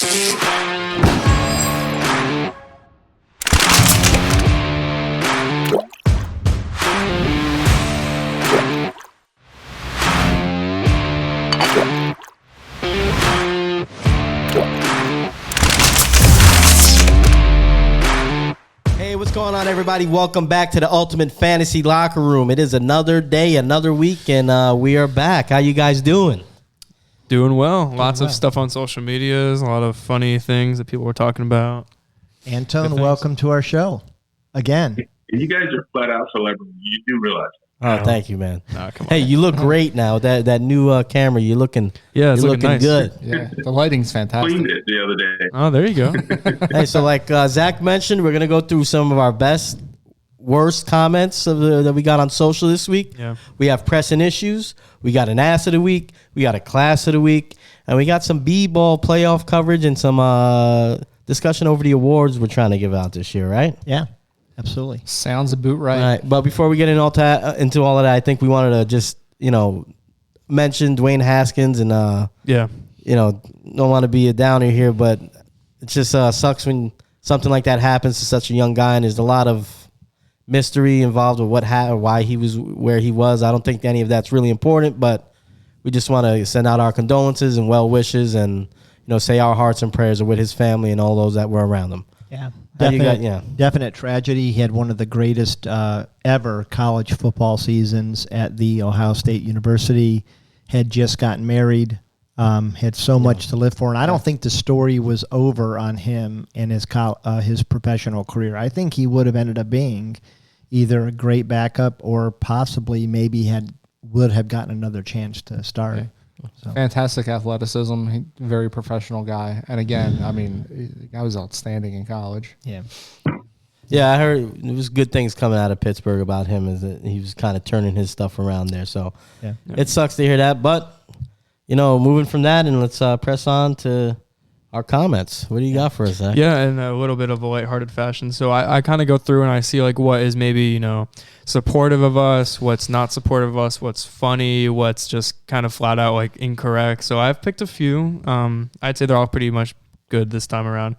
What's going on, everybody? Welcome back to the Ultimate Fantasy Locker Room. It is another day, another week, and we are back. How you guys doing? Doing well. Lots of stuff on social medias, a lot of funny things that people were talking about. Anton, welcome to our show again. You guys are flat out celebrities. You do realize that. Oh, thank you, man. Nah, come on. Hey, you look great now. That new camera, you're looking it's looking nice. good. Yeah, the lighting's fantastic. Cleaned it the other day. Oh, there you go. Hey, so like Zach mentioned, we're gonna go through some of our best, worst comments that we got on social this week. Yeah. We have pressing issues. We got an ass of the week. We got a class of the week, and we got some B-ball playoff coverage and some discussion over the awards we're trying to give out this year, right? Yeah, absolutely. Sounds about right. All right, but before we get into all of that, I think we wanted to just mention Dwayne Haskins and don't want to be a downer here, but it just sucks when something like that happens to such a young guy, and there's a lot of mystery involved with why he was where he was. I don't think any of that's really important, but we just want to send out our condolences and well wishes, and say our hearts and prayers are with his family and all those that were around him. Yeah. Definite tragedy. He had one of the greatest ever college football seasons at the Ohio State University, had just gotten married, had so much to live for. And I don't think the story was over on him and his professional career. I think he would have ended up being either a great backup or possibly maybe would have gotten another chance to start. Okay. So. Fantastic athleticism, very professional guy. And again, I mean, the guy was outstanding in college. Yeah. Yeah, I heard there was good things coming out of Pittsburgh about him, is that he was kind of turning his stuff around there. So It sucks to hear that. But, moving from that, and let's press on to our comments. What do you got for us, Zach? Yeah, in a little bit of a lighthearted fashion. So I kind of go through and I see like what is maybe, supportive of us, what's not supportive of us, what's funny, what's just kind of flat out like incorrect. So I've picked a few. I'd say they're all pretty much good this time around.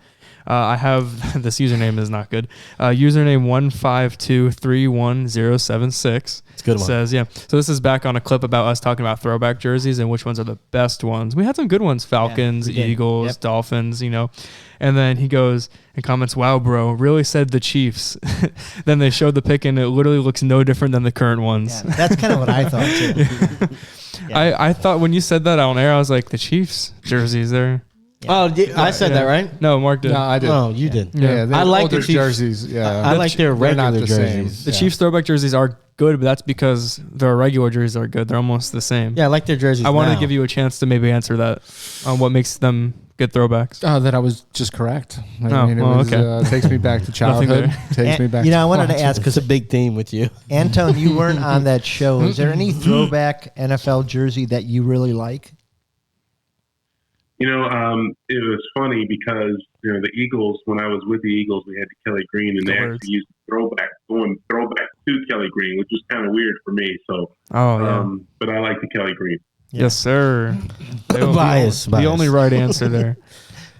I have this username is not good. Username 152310076. It's a good one. Says, so this is back on a clip about us talking about throwback jerseys and which ones are the best ones. We had some good ones: Falcons, Eagles, Dolphins. And then he goes and comments, "Wow, bro, really said the Chiefs." Then they showed the pic and it literally looks no different than the current ones. Yeah, that's kind of what I thought too. Yeah. I thought when you said that on air, I was like, the Chiefs jerseys there. Yeah. Oh, I said that, right? No, Mark did. No, I did. Oh, you did. Yeah, I like the Chiefs jerseys. Yeah, I like their regular jerseys. The Chiefs throwback jerseys are good, but that's because their regular jerseys are good. They're almost the same. Yeah, I like their jerseys. I wanted to give you a chance to maybe answer that on what makes them good throwbacks. That I was just correct. Okay. Takes me back to childhood. Takes me back. I wanted to ask, because it's a big theme with you, Anton. You weren't on that show. Is there any throwback NFL jersey that you really like? It was funny because, the Eagles, when I was with the Eagles, we had the Kelly Green, and they actually used throwback to Kelly Green, which was kind of weird for me. So, but I like the Kelly Green. Yeah. Yes, sir. Bias. The only right answer there.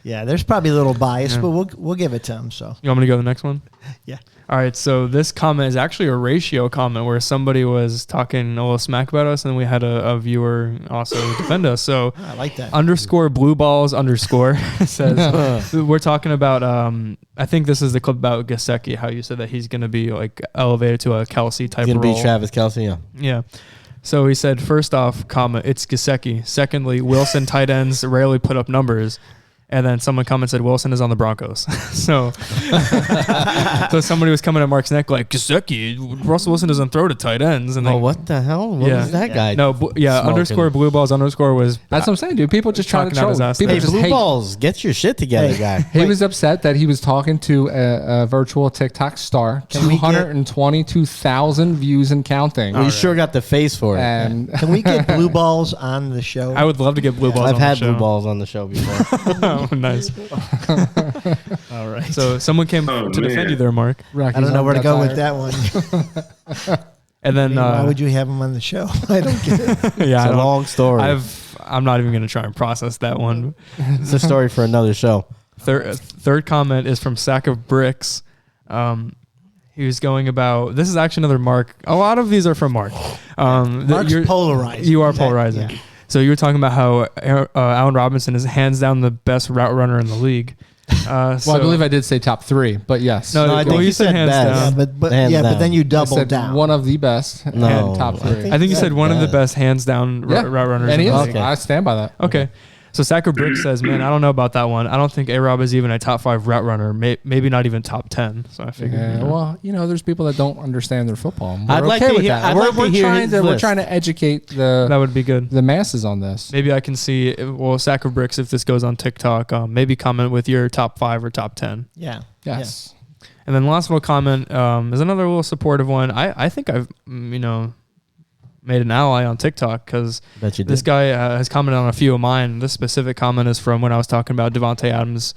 Yeah, there's probably a little bias, but we'll give it to him. So you want me to go to the next one? Yeah. All right. So this comment is actually a ratio comment where somebody was talking a little smack about us, and we had a viewer also defend us. So I like that. _blueballs_ says we're talking about. I think this is the clip about Gesicki. How you said that he's going to be like elevated to a Kelsey type role. He's going to role. be Travis Kelsey. Yeah. Yeah. So he said, first off, it's Gesicki. Secondly, Wilson tight ends rarely put up numbers. And then someone commented, Wilson is on the Broncos. So somebody was coming at Mark's neck like, Gesicki, Russell Wilson doesn't throw to tight ends. And what the hell? What was that guy? No, _blueballs_ was. That's what I'm saying, dude. People just trying to troll. People just blue balls, get your shit together, guy. He was upset that he was talking to a virtual TikTok star. 222,000 views and counting. Well, you sure got the face for it. And can we get blue balls on the show? I would love to get blue balls. I've had blue balls on the show before. Oh, nice. All right. So someone came to defend you there, Mark. I don't know where to go with that one. And then why would you have him on the show? I don't get it. Yeah, it's a long story. I'm not even going to try and process that one. It's a story for another show. Third comment is from Sack of Bricks. He was going about, this is actually another Mark. A lot of these are from Mark. Mark's polarizing. You are polarizing. Yeah. So you were talking about how Allen Robinson is hands down the best route runner in the league. I believe I did say top 3, but yes. No, I think you said hands down. Yeah, but then you doubled down. One of the best and top 3. I think you said one of the best hands down route runners. And in the league. I stand by that. Okay. So Sacker Brick says, man, I don't know about that one. I don't think A-Rob is even a top 5 route runner, maybe not even top 10. So I figured. Yeah, well, there's people that don't understand their football. I'd like to hear that. We're trying to educate that would be good. The masses on this. Maybe I can see, Sacker Bricks, if this goes on TikTok, maybe comment with your top 5 or top 10. Yeah. Yes. Yeah. And then last little comment is another little supportive one. I think I've, made an ally on TikTok because this guy has commented on a few of mine. This specific comment is from when I was talking about Devontae Adams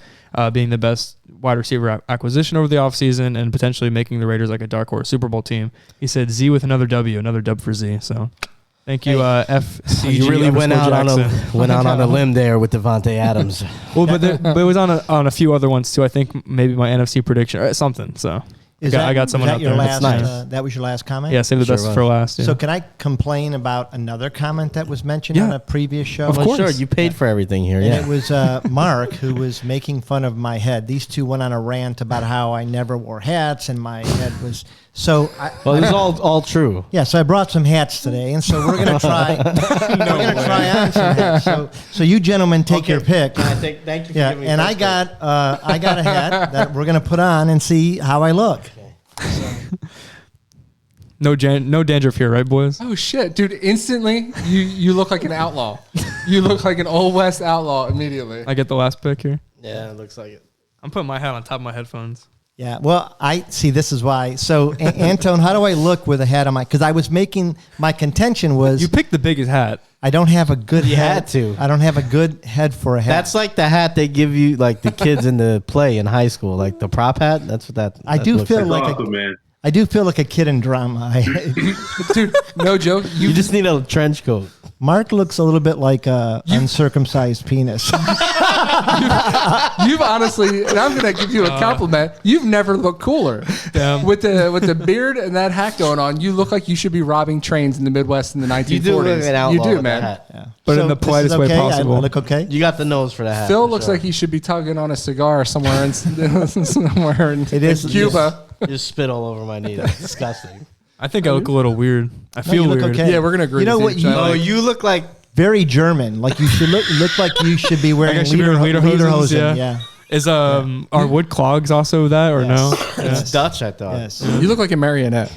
being the best wide receiver acquisition over the offseason and potentially making the Raiders like a dark horse Super Bowl team. He said Z with another W, another dub for Z. So thank you, FCG. You really went out on a limb there with Devontae Adams. Well, but it was on a few other ones too. I think maybe my NFC prediction or something. So. I got someone out there. That's nice. That was your last comment? Yeah, save the best for last. Yeah. So can I complain about another comment that was mentioned on a previous show? Of course. Sure, you paid for everything here. And it was Mark who was making fun of my head. These two went on a rant about how I never wore hats and my head was... So it was all true. Yeah, so I brought some hats today, and so we're gonna try. Try on some hats. So you gentlemen take your pick. Thank you. For giving me I got a hat that we're gonna put on and see how I look. Okay. No dandruff here, right, boys? Oh shit, dude! Instantly, you look like an outlaw. You look like an Old West outlaw immediately. I get the last pick here. Yeah, it looks like it. I'm putting my hat on top of my headphones. Yeah, well, I see. This is why. So, Antone, how do I look with a hat on my? Because I was making my contention was you picked the biggest hat. I don't have a good. You head. had to. I don't have a good head for a hat. That's like the hat they give you, like the kids in the play in high school, like the prop hat. That's what that. I do feel like awesome, man. I do feel like a kid in drama. Dude, no joke. You just need a trench coat. Mark looks a little bit like a uncircumcised penis. You've honestly, and I'm going to give you a compliment. You've never looked cooler. Damn. With the beard and that hat going on, you look like you should be robbing trains in the Midwest in the 1940s. You do look like an outlaw. You do, man. Yeah. But in the politest way possible. I look okay. You got the nose for that hat. Phil looks like he should be tugging on a cigar somewhere in Cuba. Just spit all over my knee. That's disgusting. I think I look a little weird. I feel weird. Okay. Yeah, we're gonna agree. You know what? You look like very German. Like you should look like you should be wearing lederhosen. Yeah. Is are wood clogs also that or no? It's Dutch, I thought. Yes. You look like a marionette.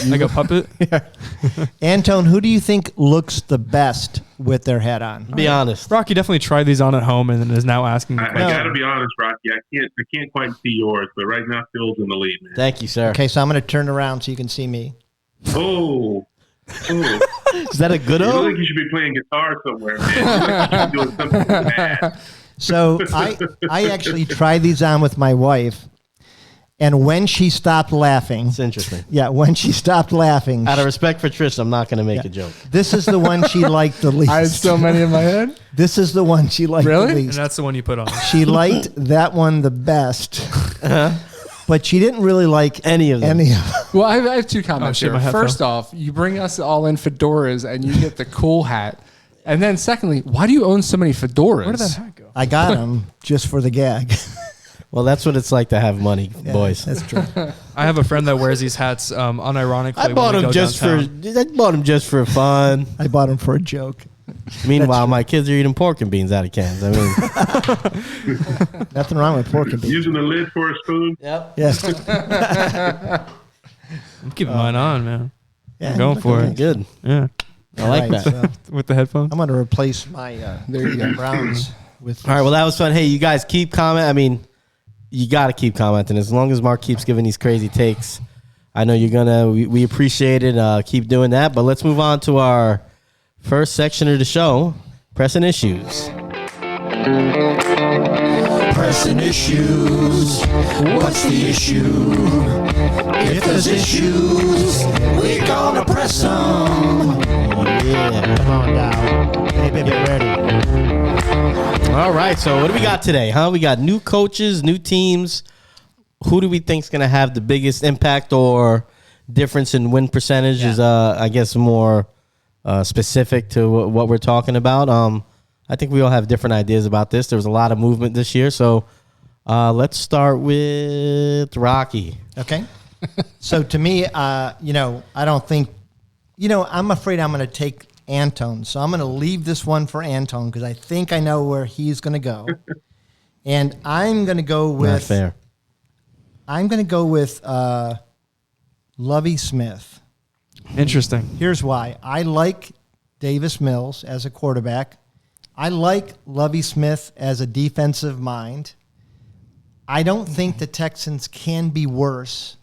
Like a puppet. Yeah. Antone, who do you think looks the best with their hat on? Be honest. Rocky definitely tried these on at home and is now asking. I gotta be honest, Rocky. I can't quite see yours, but right now Phil's in the lead, man. Thank you, sir. Okay, so I'm going to turn around so you can see me. Oh. Is that a good one? one? You look like you should be playing guitar somewhere, man. You look like you should be doing something with that. So I actually tried these on with my wife. And when she stopped laughing... It's interesting. Yeah, when she stopped laughing... Out of respect for Trish, I'm not going to make a joke. This is the one she liked the least. I had so many in my head. This is the one she liked the least. And that's the one you put on. She liked that one the best. But she didn't really like any of them. Well, I have two comments here. First off, you bring us all in fedoras and you get the cool hat. And then secondly, why do you own so many fedoras? Where did that hat go? I got them just for the gag. Well, that's what it's like to have money, boys. That's true. I have a friend that wears these hats unironically. I bought them just for fun. I bought them for a joke. Meanwhile, my kids are eating pork and beans out of cans. I mean, nothing wrong with pork and beans. Using the lid for a spoon. Yep. Yes. I'm keeping mine on, man. Yeah, I'm going for it. Good. Yeah. I like that. So with the headphones. I'm going to replace my Browns with. All right. Well, that was fun. Hey, you guys keep commenting. I mean, you got to keep commenting. As long as Mark keeps giving these crazy takes, I know you're going to. We appreciate it. Keep doing that. But let's move on to our first section of the show, Pressing Issues. Pressing issues. What's the issue? If there's issues, we're gonna press them. Yeah, come on now. Hey, baby, ready. All right, so what do we got today, huh? We got new coaches, new teams. Who do we think is going to have the biggest impact or difference in win percentage is, I guess, more specific to what we're talking about. I think we all have different ideas about this. There was a lot of movement this year, so let's start with Rocky. Okay. So to me, I don't think, I'm afraid I'm going to take Antone. So I'm going to leave this one for Antone because I think I know where he's going to go. And I'm going to go with... Not fair. I'm going to go with Lovie Smith. Interesting. Here's why. I like Davis Mills as a quarterback. I like Lovie Smith as a defensive mind. I don't think the Texans can be worse.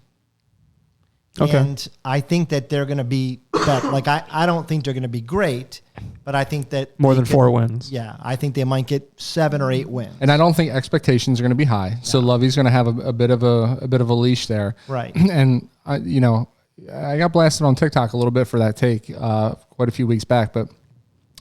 Okay. And I think that they're going to be better. Like, I don't think they're going to be great, but I think that more than 4 wins. Yeah, I think they might get 7 or 8 wins. And I don't think expectations are going to be high. So Lovey's going to have a bit of a leash there. Right. And I got blasted on TikTok a little bit for that take quite a few weeks back, but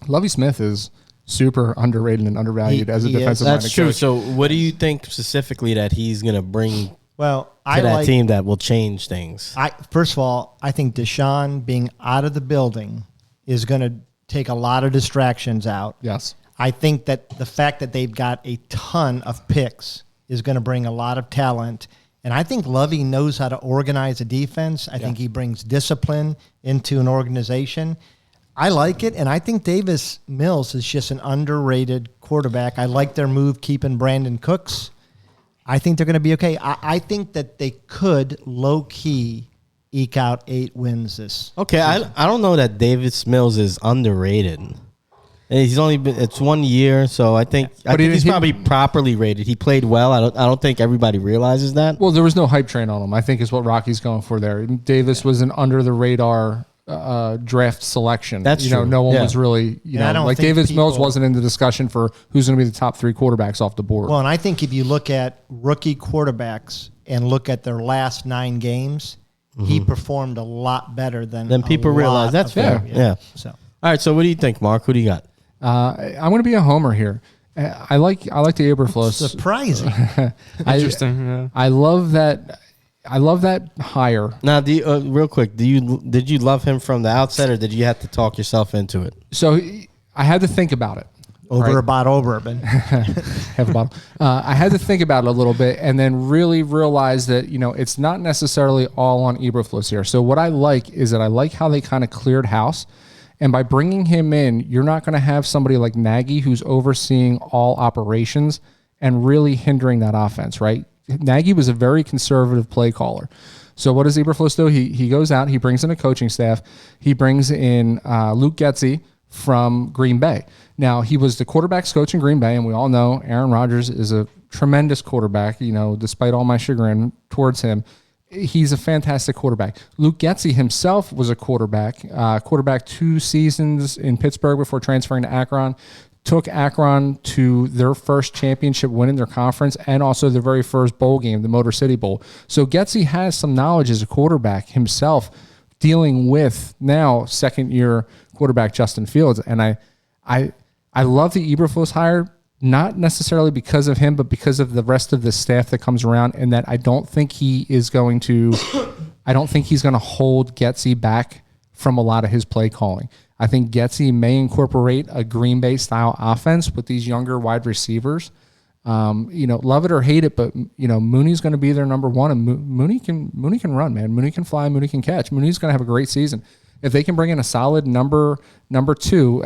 Lovie Smith is super underrated and undervalued as a defensive minded coach. That's true. So what do you think specifically that he's going to bring to that team that will change things? First of all, I think Deshaun being out of the building is going to take a lot of distractions out. Yes. I think that the fact that they've got a ton of picks is going to bring a lot of talent. And I think Lovey knows how to organize a defense. I think he brings discipline into an organization. I like it, and I think Davis Mills is just an underrated quarterback. I like their move keeping Brandon Cooks. I think they're going to be okay. I think that they could low-key eke out 8 wins this season. I don't know that Davis Mills is underrated. He's only been, it's 1 year, so I think he's probably properly rated. He played well. I don't think everybody realizes that. Well, there was no hype train on him, I think is what Rocky's going for there. Davis was an under the radar draft selection. That's true. No one was really, like Davis Mills wasn't in the discussion for who's going to be the top 3 quarterbacks off the board. Well, and I think if you look at rookie quarterbacks and look at their last 9 games, he performed a lot better than people realize. That's fair. Yeah. So, all right. So what do you think, Mark? Who do you got? I'm going to be a homer here. I like the Eberflus. Surprising. Interesting. I love that. I love that hire. Now, real quick, did you love him from the outset, or did you have to talk yourself into it? So I had to think about it. Over a bottle bourbon. Have a bottle. I had to think about it a little bit, and then really realize that it's not necessarily all on Eberflus here. So what I like is that I like how they kind of cleared house. And by bringing him in, you're not going to have somebody like Nagy who's overseeing all operations and really hindering that offense, right? Nagy was a very conservative play caller. So what does Eberflus do? He goes out, he brings in a coaching staff. He brings in Luke Getsy from Green Bay. Now, he was the quarterback's coach in Green Bay, and we all know Aaron Rodgers is a tremendous quarterback, despite all my chagrin towards him. He's a fantastic quarterback. Luke Getsy himself was a quarterback 2 seasons in Pittsburgh before transferring to Akron. Took Akron to their first championship win in their conference and also their very first bowl game, the Motor City Bowl. So Getsy has some knowledge as a quarterback himself dealing with now second-year quarterback Justin Fields. And I love the Eberflus hire, not necessarily because of him, but because of the rest of the staff that comes around, and that I don't think he's going to hold Getsy back from a lot of his play calling. I think Getsy may incorporate a Green Bay style offense with these younger wide receivers. Love it or hate it, but Mooney's going to be their number one, and Mooney can run, man. Mooney can fly, Mooney can catch. Mooney's going to have a great season. If they can bring in a solid number 2,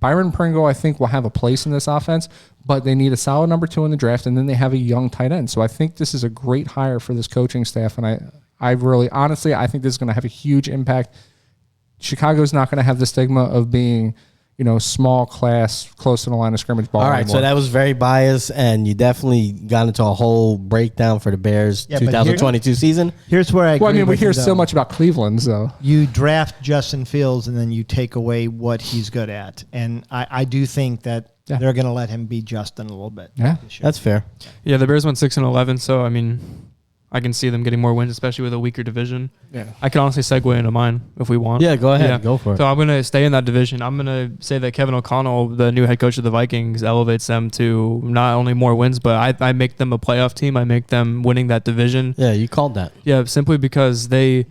Byron Pringle, I think, will have a place in this offense, but they need a solid number 2 in the draft, and then they have a young tight end. So I think this is a great hire for this coaching staff, and I really, honestly, I think this is going to have a huge impact. Chicago's not going to have the stigma of being, small class, close to the line of scrimmage ball. All right, anymore. so that was very biased, and you definitely got into a whole breakdown for the Bears 2022 season. Here's where we hear so much about Cleveland, so you draft Justin Fields and then you take away what he's good at, and I do think that they're going to let him be Justin a little bit. Yeah, that's fair. Yeah, the Bears went 6-11, so I can see them getting more wins, especially with a weaker division. Yeah. I can honestly segue into mine if we want. Yeah, go ahead. Go for it. So I'm going to stay in that division. I'm going to say that Kevin O'Connell, the new head coach of the Vikings, elevates them to not only more wins, but I make them a playoff team. I make them winning that division. Yeah, you called that. Yeah, simply because that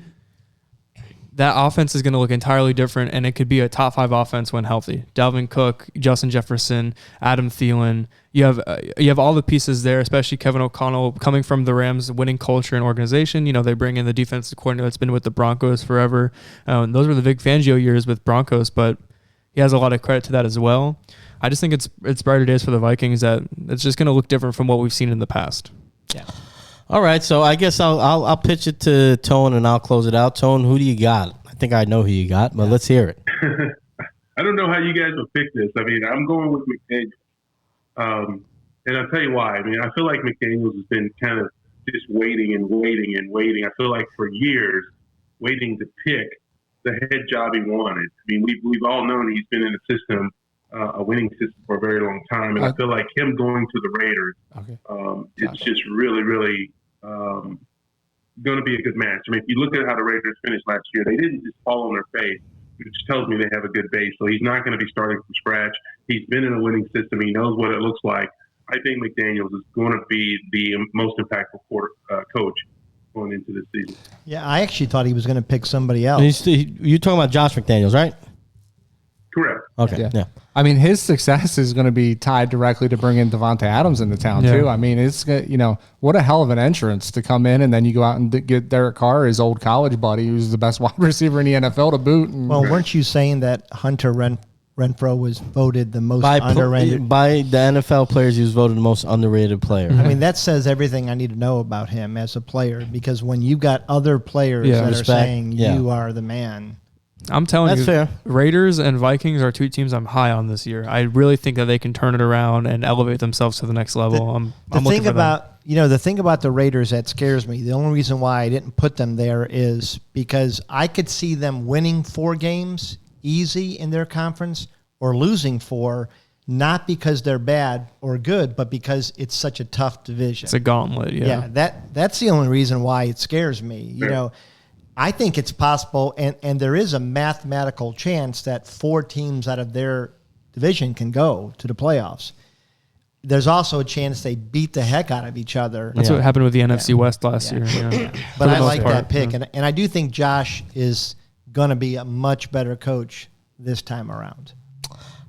offense is going to look entirely different, and it could be a top 5 offense when healthy. Dalvin Cook, Justin Jefferson, Adam Thielen. You have all the pieces there, especially Kevin O'Connell coming from the Rams' winning culture and organization. They bring in the defensive coordinator that's been with the Broncos forever. Those were the Vic Fangio years with Broncos, but he has a lot of credit to that as well. I just think it's brighter days for the Vikings, that it's just going to look different from what we've seen in the past. Yeah. All right, so I guess I'll pitch it to Tone and I'll close it out. Tone, who do you got? I think I know who you got, but let's hear it. I don't know how you guys will pick this. I mean, I'm going with McDaniels. And I'll tell you why. I mean, I feel like McDaniels has been kind of just waiting and waiting and waiting. I feel like for years, waiting to pick the head job he wanted. I mean, we've all known he's been in a system, a winning system for a very long time. And I feel like him going to the Raiders, it's just really, really going to be a good match. I mean, if you look at how the Raiders finished last year, they didn't just fall on their face, which tells me they have a good base. So he's not going to be starting from scratch. He's been in a winning system. He knows what it looks like. I think McDaniels is going to be the most impactful coach going into this season. Yeah, I actually thought he was going to pick somebody else. You're talking about Josh McDaniels, right? Correct. Okay. Yeah. I mean, his success is going to be tied directly to bringing Devontae Adams into town too. I mean, it's what a hell of an entrance to come in, and then you go out and get Derek Carr, his old college buddy, who's the best wide receiver in the NFL to boot. Well, weren't you saying that Hunter Renfrow was voted the most underrated? By the NFL players, he was voted the most underrated player. I mean, that says everything I need to know about him as a player, because when you got other players that are saying you are the man. I'm telling you, fair. Raiders and Vikings are two teams I'm high on this year. I really think that they can turn it around and elevate themselves to the next level. The thing about the Raiders that scares me, the only reason why I didn't put them there is because I could see them winning 4 games easy in their conference or losing 4, not because they're bad or good, but because it's such a tough division. It's a gauntlet, yeah. That's the only reason why it scares me. I think it's possible, and there is a mathematical chance that 4 teams out of their division can go to the playoffs. There's also a chance they beat the heck out of each other. That's what happened with the NFC West last year. But I like that pick, and I do think Josh is going to be a much better coach this time around.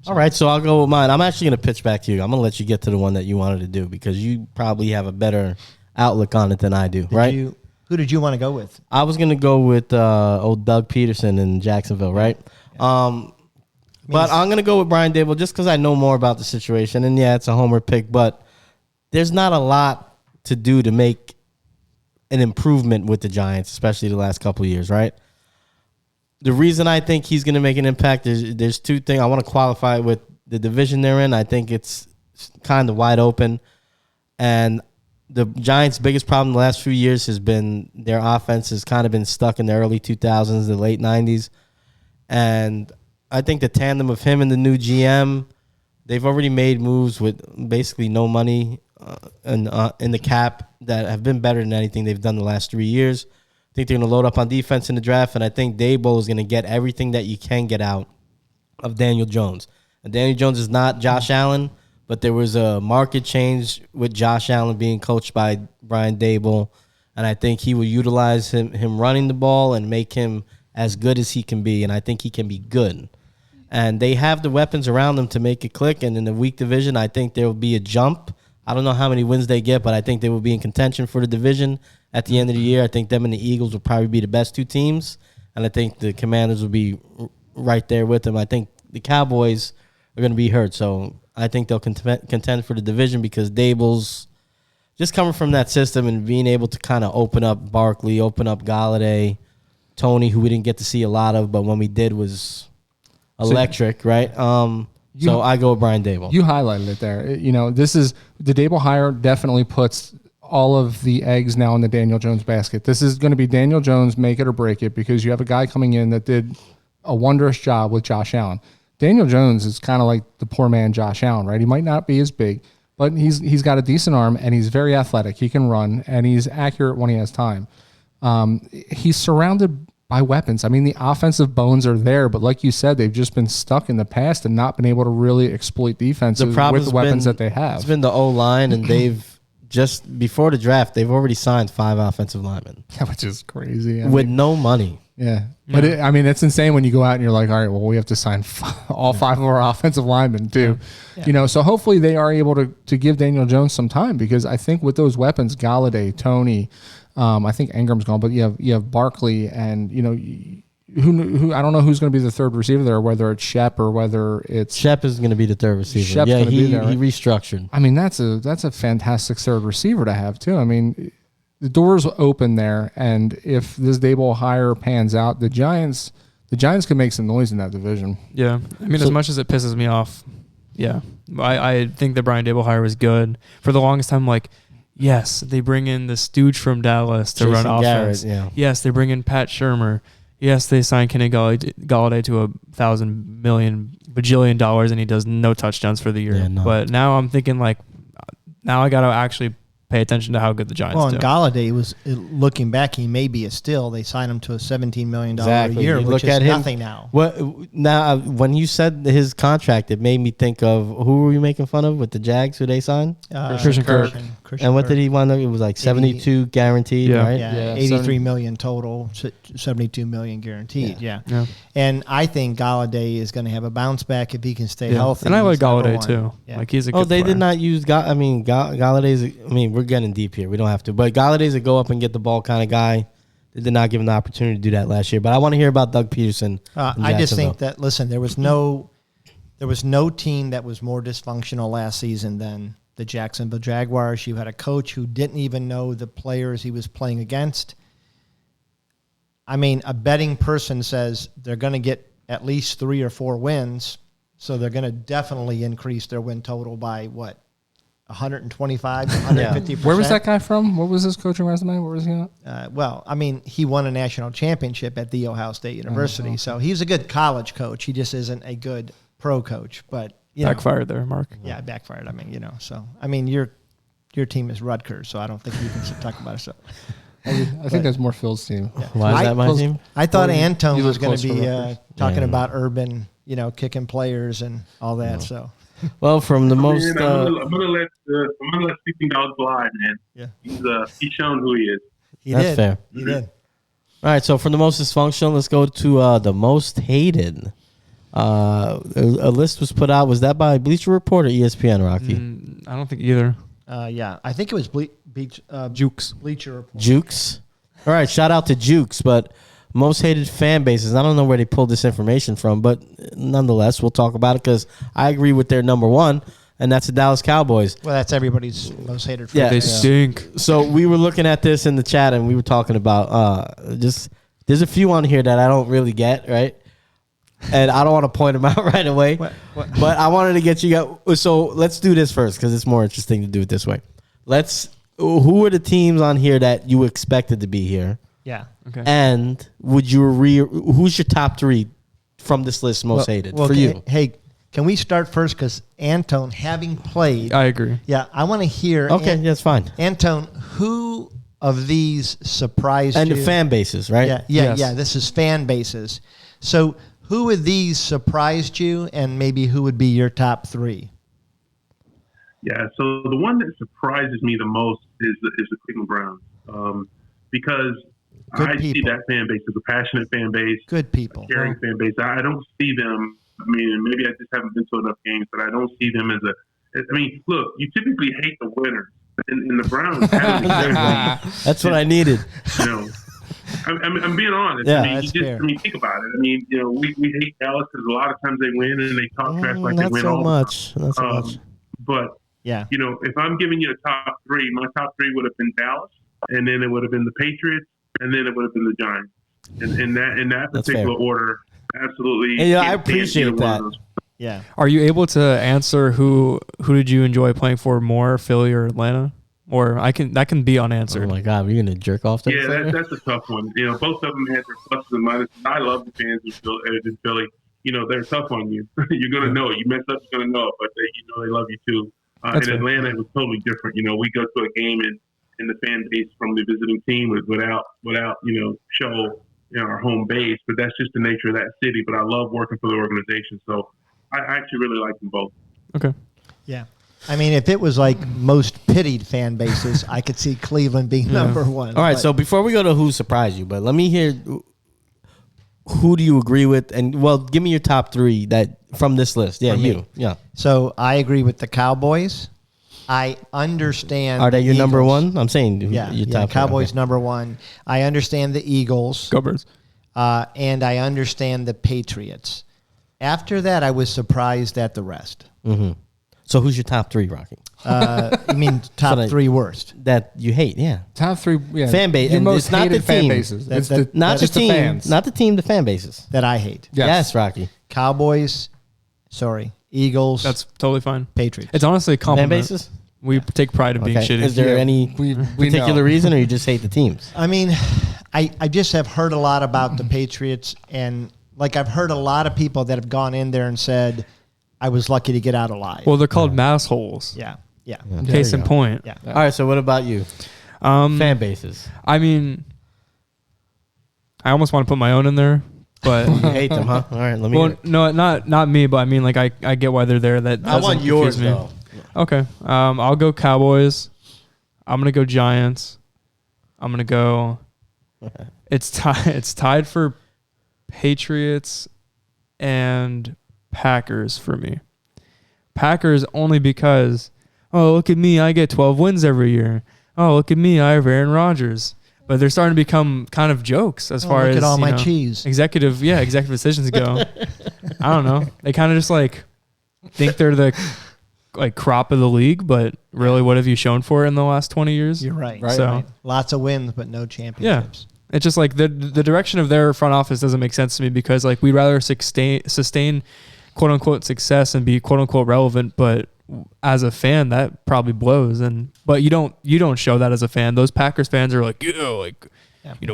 All right, so I'll go with mine. I'm actually going to pitch back to you. I'm going to let you get to the one that you wanted to do because you probably have a better outlook on it than I do, right? Who did you want to go with? I was going to go with old Doug Peterson in Jacksonville, right? Yeah. But I'm going to go with Brian Daboll just because I know more about the situation. And, yeah, it's a homer pick, but there's not a lot to do to make an improvement with the Giants, especially the last couple of years, right? The reason I think he's going to make an impact is there's 2 things. I want to qualify it with the division they're in. I think it's kind of wide open. And the Giants' biggest problem the last few years has been their offense has kind of been stuck in the early 2000s, the late 90s. And I think the tandem of him and the new GM, they've already made moves with basically no money in the cap that have been better than anything they've done the last 3 years. I think they're going to load up on defense in the draft, and I think Daboll is going to get everything that you can get out of Daniel Jones. And Daniel Jones is not Josh Allen, but there was a market change with Josh Allen being coached by Brian Daboll, and I think he will utilize him running the ball and make him as good as he can be, and I think he can be good. And they have the weapons around them to make it click, and in the weak division, I think there will be a jump. I don't know how many wins they get, but I think they will be in contention for the division at the end of the year. I think them and the Eagles will probably be the best 2 teams, and I think the Commanders will be right there with them. I think the Cowboys are going to be hurt, so I think they'll contend for the division because Daboll's just coming from that system and being able to kind of open up Barkley, open up Galladay, Tony, who we didn't get to see a lot of, but when we did was electric, right? So I go with Brian Daboll. You highlighted it there. This is the Daboll hire definitely puts all of the eggs now in the Daniel Jones basket. This is going to be Daniel Jones make it or break it because you have a guy coming in that did a wondrous job with Josh Allen. Daniel Jones is kind of like the poor man Josh Allen, right? He might not be as big, but he's got a decent arm and he's very athletic. He can run and he's accurate when he has time. He's surrounded by weapons. I mean, the offensive bones are there, but like you said, they've just been stuck in the past and not been able to really exploit defenses with the weapons that they have. It's been the O-line, and they've just before the draft, they've already signed 5 offensive linemen. Yeah, which is crazy. With no money. Yeah. But it's insane when you go out and you're like, all right, well, we have to sign all 5 of our offensive linemen too. Yeah. So hopefully they are able to give Daniel Jones some time, because I think with those weapons, Galladay, Toney, I think Ingram's gone, but you have Barkley, and who I don't know who's going to be the third receiver there, whether it's Shep or whether it's Shep is going to be the third receiver. Shep's going to be there, right? He restructured. I mean, that's a fantastic third receiver to have too. I mean, the door's open there, and if this Daboll hire pans out, the Giants can make some noise in that division. Yeah, I mean, as much as it pisses me off, I think the Brian Daboll hire was good. For the longest time, like, yes, they bring in the stooge from Dallas to run offense. Garrett, Yes, they bring in Pat Shurmur. Yes, they sign Kenny Galladay to $1,000 million bajillion dollars, and he does no touchdowns for the year. Yeah, no. But now I'm thinking, like, now I got to actually pay attention to how good the Giants do. Well, and Galladay was, looking back, he may be a steal. They signed him to a $17 million a year, which is nothing now. Now, when you said his contract, it made me think of, who were we making fun of with the Jags, who they signed? Christian Kirk. And what did he wind up? It was like 72 guaranteed, right? Yeah, 83 million total, 72 million guaranteed. Yeah. And I think Galladay is going to have a bounce back if he can stay healthy. And I like Galladay too. Yeah. Like, he's a good they player. did not use Galladay's. I mean, we're getting deep here. We don't have to. But Galladay's a go up and get the ball kind of guy. They did not give him the opportunity to do that last year. But I want to hear about Doug Peterson. I just think that, listen, there was no team that was more dysfunctional last season than the Jacksonville Jaguars. You had a coach who didn't even know the players he was playing against. I mean, a betting person says they're going to get at least 3 or 4 wins, so they're going to definitely increase their win total by, 125, 150%. Where was that guy from? What was his coaching resume? Where was he at? Well, I mean, he won a national championship at The Ohio State University, so he's a good college coach. He just isn't a good pro coach, but backfired there, Mark. Yeah, backfired. I mean, so I mean, your team is Rutgers, so I don't think you can talk about it. So I think that's more Phil's team. Yeah. Why is that my team? I thought Antone was going to be talking about Urban, Kicking players and all that. So, well, from the most, I'm gonna let Sleeping Dogs lie, man. Yeah, he's shown who he is. That's fair. He did. All right, so from the most dysfunctional, let's go to the most hated. A list was put out. Was that by Bleacher Report or ESPN, Rocky? I don't think either. Yeah, I think it was Jukes. Bleacher Report. Jukes. All right, shout out to Jukes. But most hated fan bases. I don't know where they pulled this information from, but nonetheless, we'll talk about it because I agree with their number one, and that's the Dallas Cowboys. Well, that's everybody's most hated fan. Yeah, they stink. So we were looking at this in the chat, and we were talking about there's a few on here that I don't really get, right? And I don't want to point them out right away, but I wanted to get you guys. So let's do this first because it's more interesting to do it this way. Who are the teams on here that you expected to be here? Yeah. Okay. And who's your top 3 from this list most hated for you? Hey, can we start first? Because Antone, having played. I agree. Yeah, I want to hear. Okay, that's fine. Antone, who of these surprised you? And the fan bases, right? Yeah. This is fan bases. So who of these surprised you, and maybe who would be your top 3? Yeah, so the one that surprises me the most is the Cleveland Browns, because I see that fan base as a passionate fan base, good people, a caring fan base. I don't see them. I mean, maybe I just haven't been to enough games, but I don't see them as a. I mean, look, you typically hate the winners, and the Browns. That's what I needed. I'm being honest. Yeah, I mean, think about it. I mean, we hate Dallas because a lot of times they win and they talk trash like they win all Not so much. But if I'm giving you a top 3, my top 3 would have been Dallas, and then it would have been the Patriots, and then it would have been the Giants. And in that particular order, absolutely. And, I appreciate that. Yeah. Are you able to answer who did you enjoy playing for more, Philly or Atlanta? Or that can be unanswered. Oh my God, we're gonna jerk off. Yeah, that's a tough one. Both of them had their pluses and minuses. I love the fans in Philly. They're tough on you. You're gonna know. You mess up, you're gonna know it. But they love you too. In Atlanta, it was totally different. You know, we go to a game and the fan base from the visiting team without show our home base, but that's just the nature of that city. But I love working for the organization, so I actually really like them both. Okay. Yeah. I mean, if it was like most pitied fan bases, I could see Cleveland being number one. All right, so before we go to who surprised you, but let me hear who do you agree with? And, well, give me your top three that from this list. Yeah, you. Yeah. So I agree with the Cowboys. I understand. Are they your Eagles. number one? I'm saying your top Cowboys okay. Number one. I understand the Eagles. Go Birds. And I understand the Patriots. After that, I was surprised at the rest. Mm-hmm. So who's your top three, Rocky? You mean top three worst? That you hate, yeah. Top three, yeah. Fan base. Your most it's not hated the fan team. bases. Not the team. Fans. Not the team, the fan bases. That I hate. Yes, Rocky. Cowboys, Eagles. That's totally fine. Patriots. It's honestly a compliment. Fan bases? We take pride in being shitty. Is there any particular reason, or you just hate the teams? I mean, I just have heard a lot about the Patriots, and like I've heard a lot of people that have gone in there and said, I was lucky to get out alive. Well, they're called mass holes. Yeah. Case in point. Yeah. All right, so what about you? Fan bases. I mean, I almost want to put my own in there, but you hate them, huh? All right, let me. Well, no, not me, but I mean, like I get why they're there. That I want yours me. though. Okay, I'll go Cowboys. I'm gonna go Giants. I'm gonna go. It's tied for Patriots and Packers for me. Packers only because, oh, look at me, I get 12 wins every year. Oh, look at me, I have Aaron Rodgers. But they're starting to become kind of jokes as far as look at all my cheese. Executive decisions go. I don't know. They kind of just like think they're the like crop of the league, but really, what have you shown for it in the last 20 years? You're right. So right. Lots of wins, but no championships. Yeah. It's just like the direction of their front office doesn't make sense to me because like we'd rather sustain quote unquote success and be quote unquote relevant, but as a fan that probably blows. But you don't show that as a fan. Those Packers fans are like,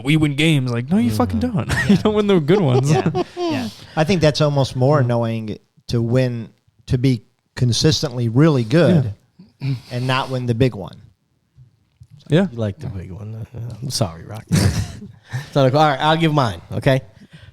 we win games. Like, no, you fucking don't. You don't win the good ones. Yeah. I think that's almost more annoying to win, to be consistently really good and not win the big one. Yeah. You like the big one. I'm sorry, Rocky. So, all right, I'll give mine, okay?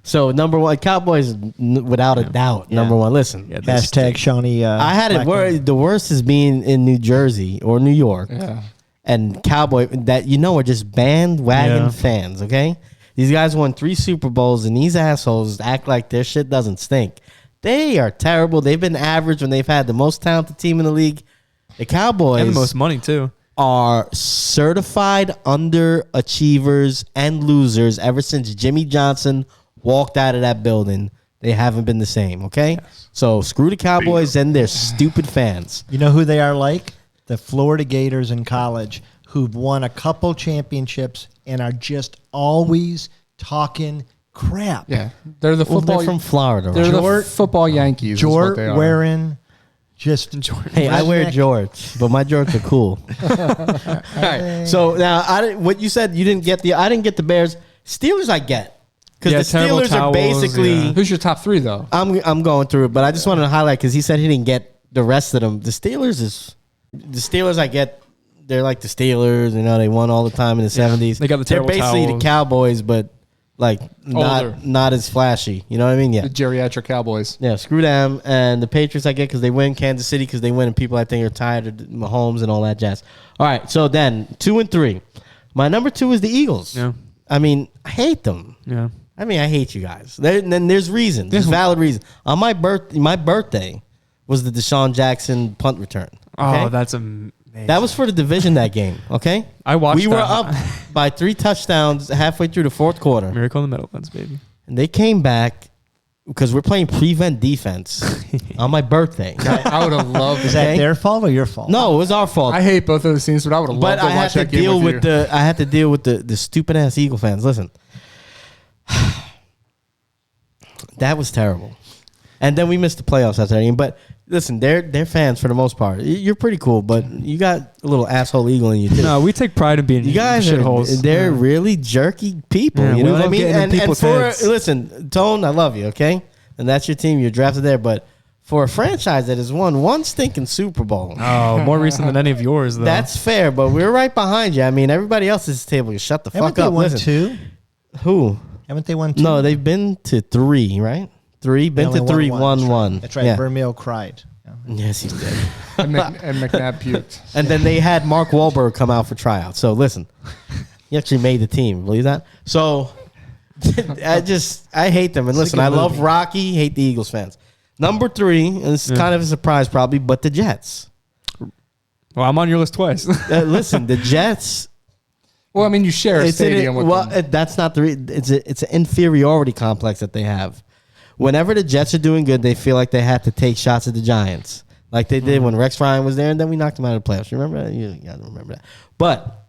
So, number one, Cowboys, without a doubt, number one. Listen. Yeah, hashtag Shawnee. I had it worried. The worst is being in New Jersey or New York. Yeah. And Cowboy, that are just bandwagon fans, okay? These guys won 3 Super Bowls, and these assholes act like their shit doesn't stink. They are terrible. They've been average when they've had the most talented team in the league. The Cowboys. And the most money, too. Are certified underachievers and losers ever since Jimmy Johnson walked out of that building. They haven't been the same, okay? Yes. So screw the Cowboys and their stupid fans. You know who they are like? The Florida Gators in college who've won a couple championships and are just always talking crap. Yeah. They're the football. They're from Florida. They're the football Yankees. Jort wearing just hey, I wear jorts, but my jorts are cool. All right. So now, what you said, you didn't get I didn't get the Bears. Steelers, I get because the Steelers are basically. Yeah. Who's your top 3 though? I'm going through it, but I just wanted to highlight because he said he didn't get the rest of them. The Steelers, I get. They're like the Steelers. They won all the time in the 70s. They got the terrible They're basically towels. The Cowboys, but. Like not as flashy, you know what I mean? Yeah, the geriatric Cowboys. Yeah, screw them. And the Patriots I get because they win. Kansas City because they win, and people I think are tired of Mahomes and all that jazz. All right, so then 2 and 3. My number 2 is the Eagles. Yeah, I mean I hate them. Yeah, I mean I hate you guys. Then there's reasons. There's valid reasons. On my birthday was the Deshaun Jackson punt return. Okay? Oh, that's amazing. That was for the division that game, okay? I watched We were up by 3 touchdowns halfway through the 4th quarter. Miracle in the Meadowlands, baby. And they came back because we're playing prevent defense on my birthday. I would have loved Is that their fault or your fault? No, it was our fault. I hate both of those teams, but I would have loved to watch that game with you. I had to deal with the stupid ass Eagle fans. Listen. That was terrible. And then we missed the playoffs after that game. But listen, they're fans for the most part. You're pretty cool, but you got a little asshole eagle in you too. No, we take pride in being you guys shitholes. They're really jerky people. Yeah, you know what I mean? And listen, Tone, I love you, okay? And that's your team. You're drafted there, but for a franchise that has won one stinking Super Bowl. Oh, more recent than any of yours, though. That's fair, but we're right behind you. I mean, everybody else at this table, you shut the fuck up. Haven't they won 2? Who? Haven't they won 2? No, they've been to 3, right? 3, been to 3, won 1. That's right. Vermeil cried. Yes, he did. and McNabb puked. And then they had Mark Wahlberg come out for tryouts. So listen, he actually made the team. Believe that? So I hate them. And listen, I love Rocky, hate the Eagles fans. Number 3, and this is kind of a surprise probably, but the Jets. Well, I'm on your list twice. Listen, the Jets. Well, I mean, you share a stadium with them. That's not the it's an inferiority complex that they have. Whenever the Jets are doing good, they feel like they have to take shots at the Giants. Like they did when Rex Ryan was there, and then we knocked them out of the playoffs. You remember that? You got to remember that. But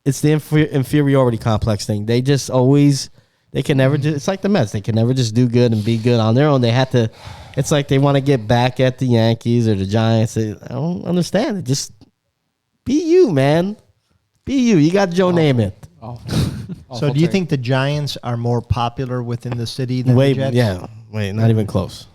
it's the inferiority complex thing. They just always, they can never it's like the Mets. They can never just do good and be good on their own. They have to, it's like they want to get back at the Yankees or the Giants. I don't understand it. Just be you, man. Be you. You got Joe Namath. So do you think the Giants are more popular within the city than the Jets? Yeah. Wait, not even close.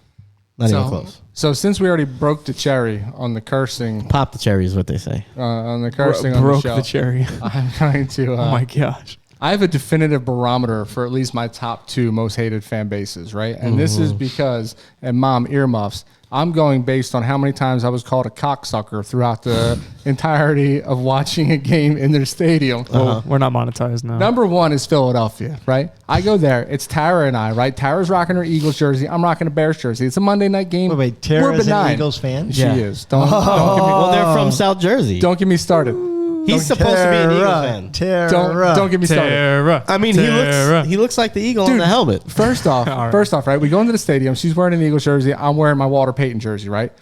Not even close. So since we already broke the cherry on the cursing, pop the cherry is what they say. On the cursing on broke the show, the cherry. I'm going to. Oh my gosh! I have a definitive barometer for at least my top 2 most hated fan bases, right? And this is because, and Mom, earmuffs, I'm going based on how many times I was called a cocksucker throughout the entirety of watching a game in their stadium. Well, we're not monetized now. Number 1 is Philadelphia, right? I go there. It's Tara and I, right? Tara's rocking her Eagles jersey. I'm rocking a Bears jersey. It's a Monday night game. Wait, Tara's an Eagles fan? She is. Don't get me, Well, they're from South Jersey. don't get me started. He's supposed to be an Eagles fan. Don't get me started. I mean, he looks like the eagle on the helmet. First off, right? We go into the stadium. She's wearing an Eagles jersey. I'm wearing my Walter Payton jersey, right?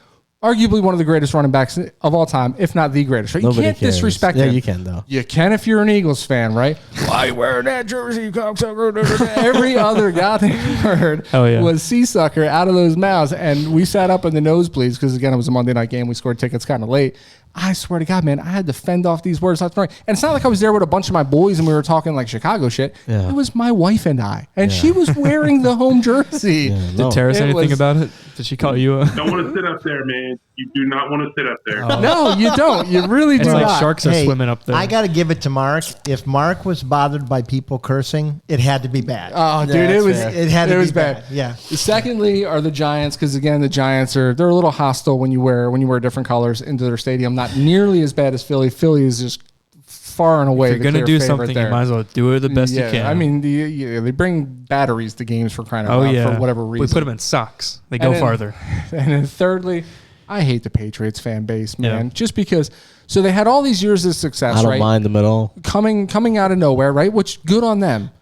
Arguably one of the greatest running backs of all time, if not the greatest. Right? You can't disrespect him. Yeah, you can, though. You can if you're an Eagles fan, right? Why you wearing that jersey, cocksucker? Every other goddamn word was seasucker out of those mouths. And we sat up in the nosebleeds because, again, it was a Monday night game. We scored tickets kind of late. I swear to God, man, I had to fend off these words left and right. And it's not like I was there with a bunch of my boys and we were talking like Chicago shit. Yeah. It was my wife and I. And she was wearing the home jersey. Did Tara say anything about it? Did she call you? Don't want to sit up there, man. You do not want to sit up there. No, you don't. You really do like not. Sharks are swimming up there. I got to give it to Mark. If Mark was bothered by people cursing, it had to be bad. Oh, dude, it had to be bad. Yeah. Secondly are the Giants, because again, the Giants they're a little hostile when you wear different colors into their stadium. Not nearly as bad as Philly. Philly is just far and away. If you're gonna do something, you might as well do it the best you can. I mean, they bring batteries to games for crying out loud for whatever reason. We put them in socks. They go farther. And then thirdly, I hate the Patriots fan base, man. Just because. So they had all these years of success, I don't mind them at all. Coming out of nowhere, right? Which good on them.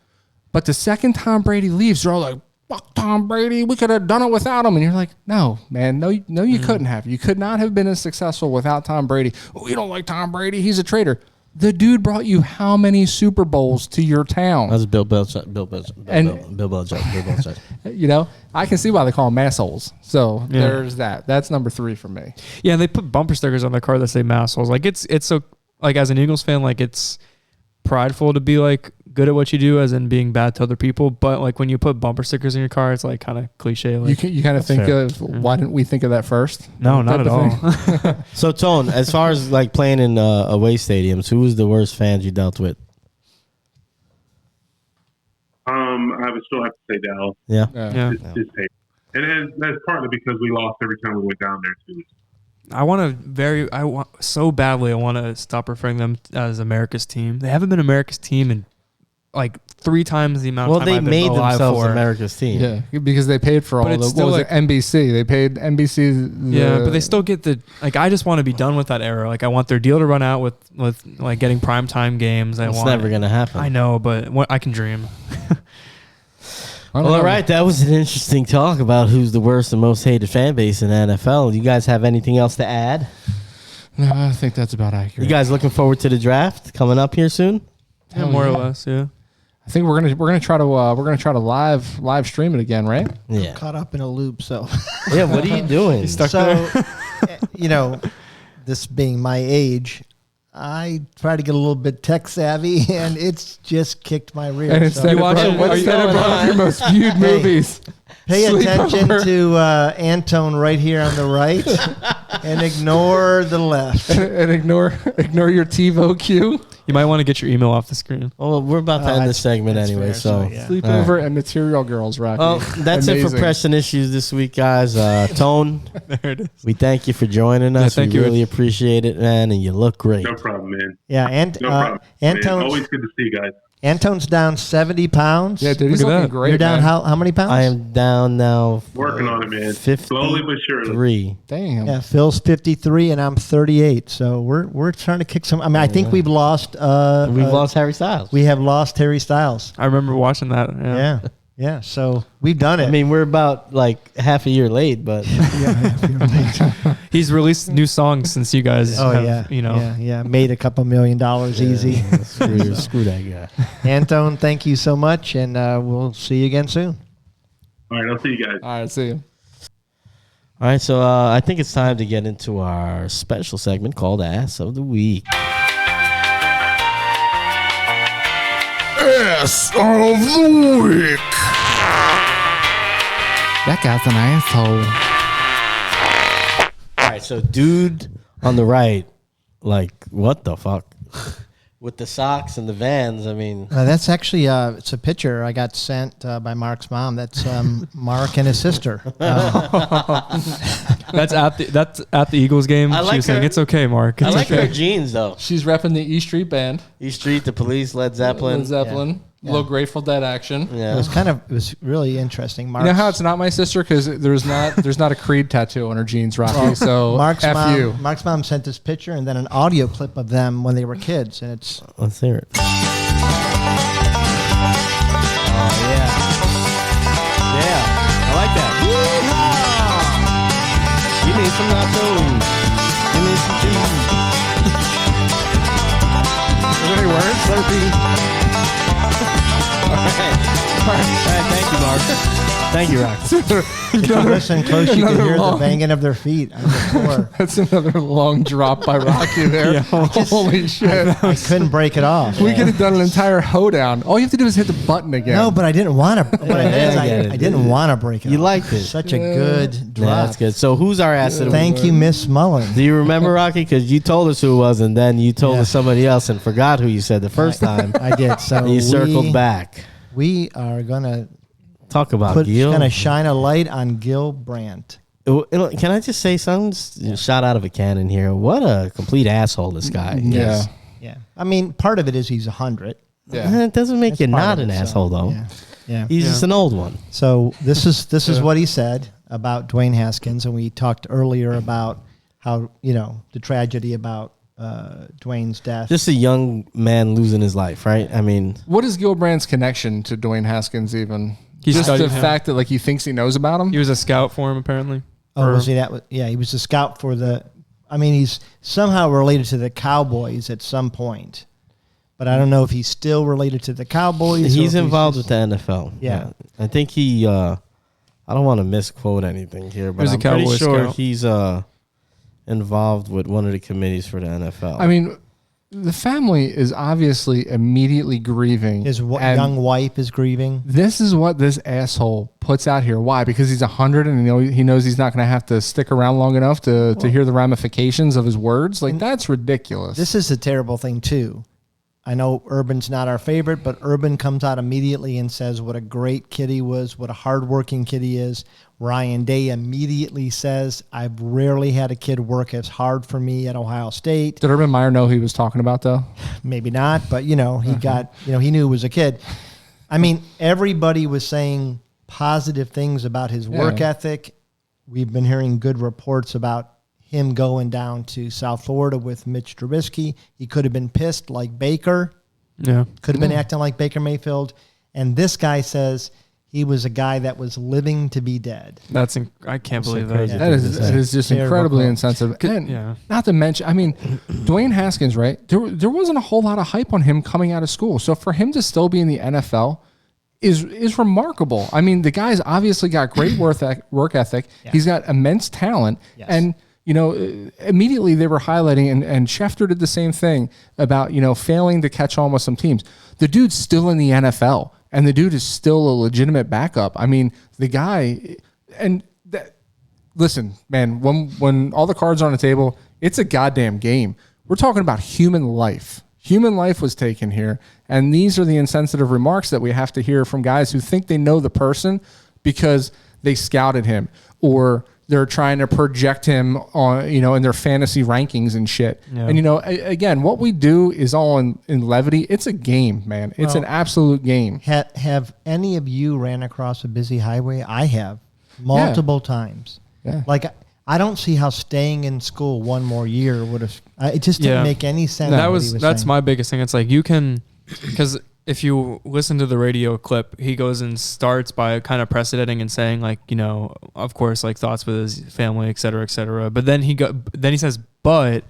But the second Tom Brady leaves, they're all like, "Fuck Tom Brady. We could have done it without him." And you're like, "No, man. No, you couldn't have. You could not have been as successful without Tom Brady." "Oh, you don't like Tom Brady. He's a traitor." The dude brought you how many Super Bowls to your town? That's Bill Belichick. Bill Belichick. You know, I can see why they call them assholes. So there's that. That's number 3 for me. Yeah, and they put bumper stickers on their car that say "massholes." Like it's so, like, as an Eagles fan, like, it's prideful to be like good at what you do, as in being bad to other people. But like when you put bumper stickers in your car, it's like kind of cliche. Like, you kind of think of why didn't we think of that first? No, not at all. So Tone, as far as like playing in away stadiums, who was the worst fans you dealt with? I would still have to say Dallas. Yeah. And that's partly because we lost every time we went down there too. I want so badly. I want to stop referring them as America's team. They haven't been America's team in like 3 times the amount of time I've been alive for. Well, they made themselves America's team. Yeah, because they paid for all the, what was it, NBC. They paid NBC. Yeah, but they still get like, I just want to be done with that era. Like, I want their deal to run out with like getting primetime games. It's never going to happen. I know, but I can dream. Well, all right. That was an interesting talk about who's the worst and most hated fan base in the NFL. You guys have anything else to add? No, I think that's about accurate. You guys looking forward to the draft coming up here soon? Yeah, more or less, yeah. I think we're gonna try to live stream it again, right? Yeah. I'm caught up in a loop, so yeah. What are you doing? You know, this being my age, I try to get a little bit tech savvy, and it's just kicked my rear. And instead of your most viewed movies, Pay attention to Antone right here on the right, and ignore the left. and ignore your TiVo cue. You might want to get your email off the screen. Well, we're about to end this segment anyway, fair, so yeah. Sleepover and Material Girls, Rocky. Well, that's it for Pressing Issues this week, guys. Tone, There it is. we thank you for joining us. thank we you. really appreciate it, man, and you look great. No problem, man. Yeah, and No problem. Antone's, Always good to see you guys. Antone's down 70 pounds. Yeah, dude, he's Look at looking that. great. You're down man. how many pounds? I am down now. Working on it, man. 53. Slowly but surely. Damn. Yeah, Phil's 53 and I'm 38. So we're trying to kick some. I mean, I think we've lost. We've lost Harry Styles. We have lost Harry Styles. I remember watching that. Yeah. Yeah. So we've done it. I mean, we're about like half a year late, but He's released new songs since you guys have, yeah. Made a couple $1 million easy. screw that guy. Antone, thank you so much, and we'll see you again soon. All right, I'll see you guys. All right, see you. All right, so I think it's time to get into our special segment called Ass of the Week. Ass of the week. That guy's an asshole. All right, so dude on the right, like, what the fuck? With the socks and the Vans, I mean. That's actually it's a picture I got sent by Mark's mom. That's Mark and his sister. That's at the Eagles game. I She like was saying her. it's okay, Mark. It's I like okay. her jeans, though. She's repping the E Street Band. E Street, The Police, Led Zeppelin. Led Zeppelin. Little Grateful Dead action. Yeah. It was really interesting. You know how it's not my sister because there's not a Creed tattoo on her jeans, Rocky. So Mark's F mom, you. Mark's mom sent this picture and then an audio clip of them when they were kids, and it's Let's hear it. yeah. Yeah, I like that. Yeehaw! Give me some nachos. Give me some cheese. Is there any words? Slurpee. All right, thank you, Mark. Thank you, Rock. If you listen close, you can hear the banging of their feet on the floor. That's another long drop by Rocky there. Holy shit. I couldn't break it off. We could have done an entire hoedown. All you have to do is hit the button again. No, but I didn't want to. What I did is I get it. I didn't want to break it. You off. liked it. Such a good drop. Yeah, that's good. So who's our ass of the week? Thank you, Miss Mullen. Do you remember, Rocky? Because you told us who it was, and then you told Yeah. us somebody else and forgot who you said the first time. I did. So And you circled back. We are gonna Talk about Gil. Gonna shine a light on Gil Brandt. Can I just say something? Shot out of a cannon here. What a complete asshole this guy is. Yeah. Yeah, I mean, part of it is he's 100. Yeah. It doesn't make That's you part not of an it, so, asshole, though. Yeah. He's just an old one. So this is what he said about Dwayne Haskins, and we talked earlier about how the tragedy about Dwayne's death. Just a young man losing his life, right? I mean, What is Gil Brandt's connection to Dwayne Haskins even? He Just the studied him. fact that he thinks he knows about him? He was a scout for him, apparently. Was he that? Yeah, he was a scout for the. I mean, he's somehow related to the Cowboys at some point, but I don't know if he's still related to the Cowboys. he's or if involved just- with the NFL. Yeah. I think he. I don't want to misquote anything here, but He was a I'm pretty Cowboy sure scout. he's involved with one of the committees for the NFL. I mean, the family is obviously immediately grieving. His and young wife is grieving. This is what this asshole puts out here. Why? Because he's 100 and he knows he's not going to have to stick around long enough to hear the ramifications of his words. That's ridiculous. This is a terrible thing too. I know Urban's not our favorite, but Urban comes out immediately and says what a great kid he was, what a hardworking kid he is. Ryan Day immediately says, I've rarely had a kid work as hard for me at Ohio State. Did Urban Meyer know who he was talking about, though? Maybe not, but he got, he knew he was a kid. I mean, everybody was saying positive things about his work ethic. We've been hearing good reports about him going down to South Florida with Mitch Trubisky. He could have been pissed like Baker. Yeah. Could have been acting like Baker Mayfield. And this guy says he was a guy that was living to be dead. I can't believe that. crazy. That is just Terrible incredibly quote. insensitive. And Yeah. not to mention, I mean, Dwayne Haskins, right? There wasn't a whole lot of hype on him coming out of school. So for him to still be in the NFL is remarkable. I mean, the guy's obviously got great work ethic. Yeah. He's got immense talent. Yes. And, immediately they were highlighting, and Schefter did the same thing about, failing to catch on with some teams. The dude's still in the NFL. and the dude is still a legitimate backup. I mean, the guy, and listen, man, when all the cards are on the table, it's a goddamn game. We're talking about human life. Human life was taken here, and these are the insensitive remarks that we have to hear from guys who think they know the person because they scouted him, or they're trying to project him on, in their fantasy rankings and shit. Yeah. And, again, what we do is all in levity. It's a game, man. It's an absolute game. Have any of you ran across a busy highway? I have multiple times. Yeah. Like, I don't see how staying in school one more year would have. It just didn't make any sense. That's my biggest thing. It's like you can, because if you listen to the radio clip, he goes and starts by kind of precedenting and saying like, of course, like thoughts with his family, et cetera, et cetera. But then he says, but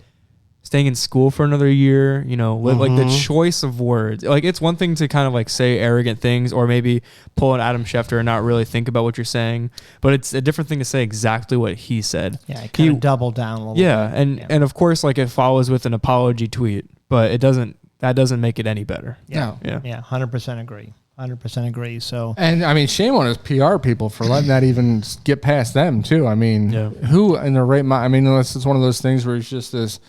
staying in school for another year, like the choice of words. Like it's one thing to kind of like say arrogant things or maybe pull an Adam Schefter and not really think about what you're saying, but it's a different thing to say exactly what he said. Yeah, kind of double down a little bit. And of course, like it follows with an apology tweet, but that doesn't make it any better. Yeah, 100% agree. 100% agree. So, and I mean, shame on his PR people for letting that even get past them too. I mean, who in their right mind? I mean, unless it's one of those things where he's just this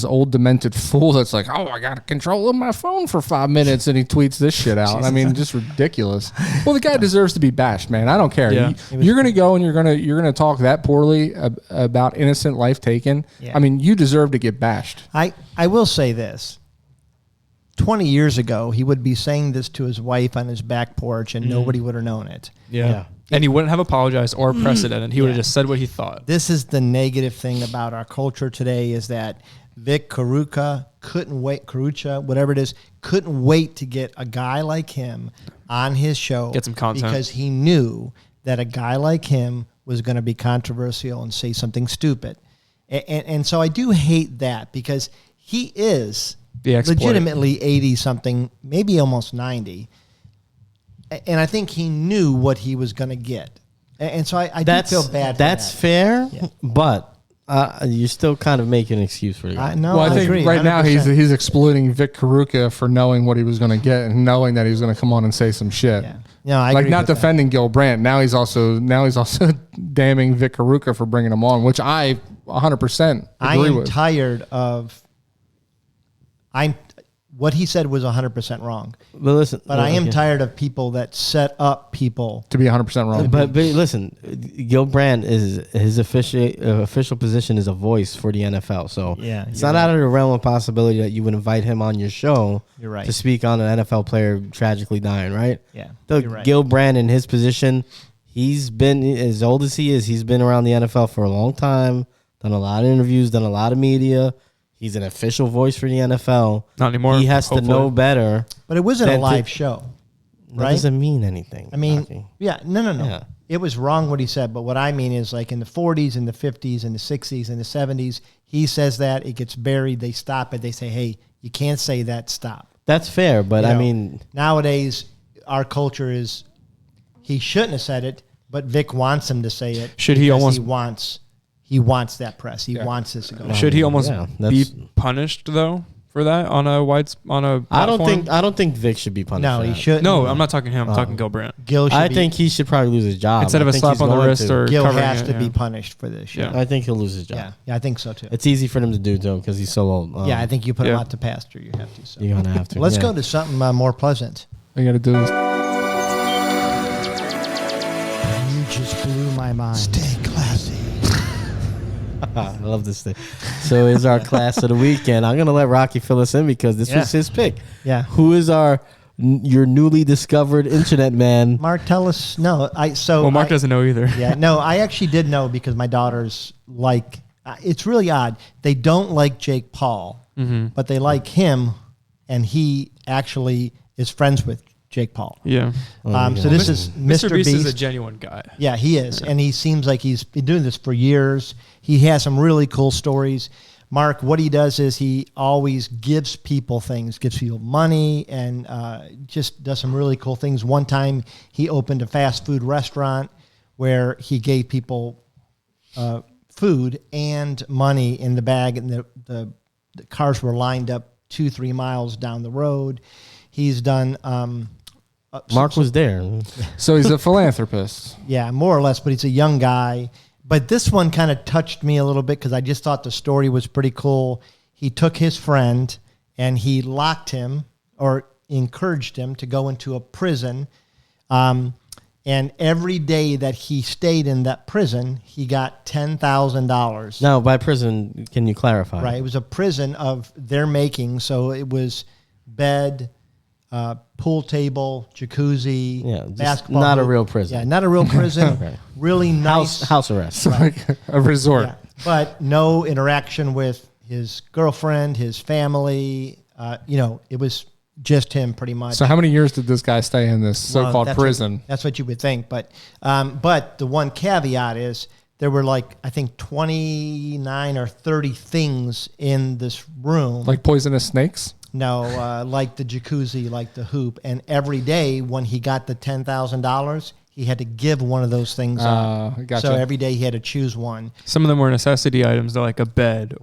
old demented fool that's like, oh, I got to control my phone for 5 minutes, and he tweets this shit out. I mean, just ridiculous. Well, the guy deserves to be bashed, man. I don't care. Yeah. You're gonna go and you're gonna talk that poorly about innocent life taken. Yeah. I mean, you deserve to get bashed. I will say this. 20 years ago, he would be saying this to his wife on his back porch, and nobody would have known it. Yeah. And he wouldn't have apologized or precedented. He would have just said what he thought. This is the negative thing about our culture today is that Vic Caruca couldn't wait to get a guy like him on his show. Get some content. Because he knew that a guy like him was going to be controversial and say something stupid. And so I do hate that because he is legitimately 80-something, maybe almost 90. And I think he knew what he was going to get. And so I do feel bad for that's that. Fair, but you're still kind of making an excuse for it. I think agree, right 100%. now he's exploiting Vic Caruca for knowing what he was going to get and knowing that he was going to come on and say some shit. Yeah. No, I like agree not with defending Gil Brandt. Now he's also damning Vic Caruca for bringing him on, which I 100% agree with. Tired of. What he said was 100% wrong. But I am tired of people that set up people to be 100% wrong. But listen, Gil Brandt his official position is a voice for the NFL. So it's not out of the realm of possibility that you would invite him on your show to speak on an NFL player tragically dying, right? Yeah. Gil Brandt in his position, he's been as old as he is. He's been around the NFL for a long time, done a lot of interviews, done a lot of media. He's an official voice for the NFL. Not anymore. He has to know better. But it wasn't a live show, right? That doesn't mean anything. I mean, no. Yeah. It was wrong what he said, but what I mean is like in the 40s and the 50s and the 60s and the 70s, he says that, it gets buried, they stop it, they say, hey, you can't say that, stop. That's fair, but I mean... Nowadays, our culture is, he shouldn't have said it, but Vic wants him to say it. Should he almost... He wants that press. He wants this to go. Should he almost be punished though for that on a platform? I don't think Vic should be punished. No, he shouldn't. No, I'm not talking him. I'm talking Gil Brandt. I think he should probably lose his job instead of a slap on the wrist or Gil has to be punished for this. Yeah, I think he'll lose his job. Yeah, I think so too. It's easy for him to do though because he's so old. I think you put him out to pasture. You have to. So. You're gonna have to. Let's go to something more pleasant. I got to do this. You just blew my mind. Stay classy. I love this thing. So it's our class of the weekend. I'm gonna let Rocky fill us in because this was his pick. Yeah. Who is your newly discovered internet man? Mark, tell us. No, Mark doesn't know either. Yeah, no, I actually did know because my daughters like. It's really odd. They don't like Jake Paul, but they like him, and he actually is friends with Jake Paul. Yeah. So this is Mr. Beast. Is a genuine guy. Yeah, he is. And he seems like he's been doing this for years. He has some really cool stories. Mark, what he does is he always gives people things, gives people money, and just does some really cool things. One time he opened a fast food restaurant where he gave people food and money in the bag, and the cars were lined up 2-3 miles down the road. He's done Mark was there. So he's a philanthropist. Yeah, more or less, but he's a young guy. But this one kind of touched me a little bit because I just thought the story was pretty cool. He took his friend and he locked him or encouraged him to go into a prison. And every day that he stayed in that prison, he got $10,000. Now, by prison, can you clarify? Right. It was a prison of their making. So it was bed, pool table, jacuzzi, basketball. Not a real prison. Yeah, not a real prison. Okay. Really nice. House arrest. Right. Like a resort. Yeah. But no interaction with his girlfriend, his family. It was just him pretty much. So how many years did this guy stay in this so-called prison? That's what you would think. But the one caveat is there were I think 29 or 30 things in this room. Like poisonous snakes? No, like the jacuzzi, like the hoop. And every day when he got the $10,000, he had to give one of those things up. Gotcha. So every day he had to choose one. Some of them were necessity items, like a bed,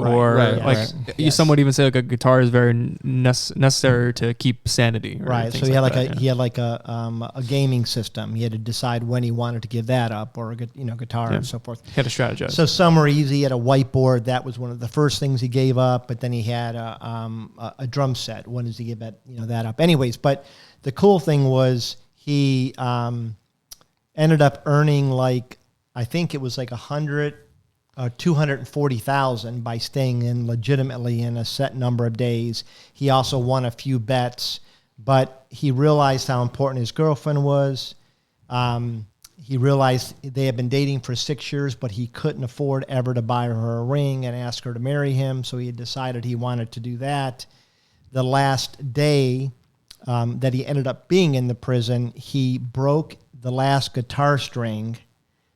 some would even say like a guitar is very necessary to keep sanity. Right. So he had a gaming system. He had to decide when he wanted to give that up, or guitar and so forth. He had to strategize. So some were easy. He had a whiteboard. That was one of the first things he gave up. But then he had a drum set. When does he give that up? Anyways, but the cool thing was he ended up earning I think it was like 240,000 by staying in legitimately in a set number of days. He also won a few bets, but he realized how important his girlfriend was. He realized they had been dating for 6 years, but he couldn't afford ever to buy her a ring and ask her to marry him. So he had decided he wanted to do that. The last day that he ended up being in the prison, he broke the last guitar string.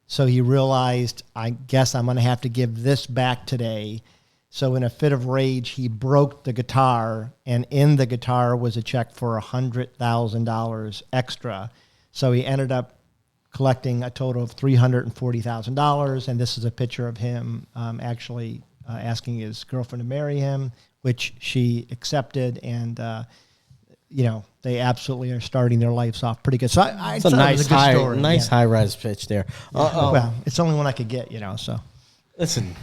So he realized, I guess I'm going to have to give this back today. So in a fit of rage, he broke the guitar, and in the guitar was a check for $100,000 extra. So he ended up collecting a total of $340,000. And this is a picture of him actually asking his girlfriend to marry him, which she accepted. And, they absolutely are starting their lives off pretty good. So I thought it was a good story. Nice high-rise pitch there. Well, it's the only one I could get, so. Listen,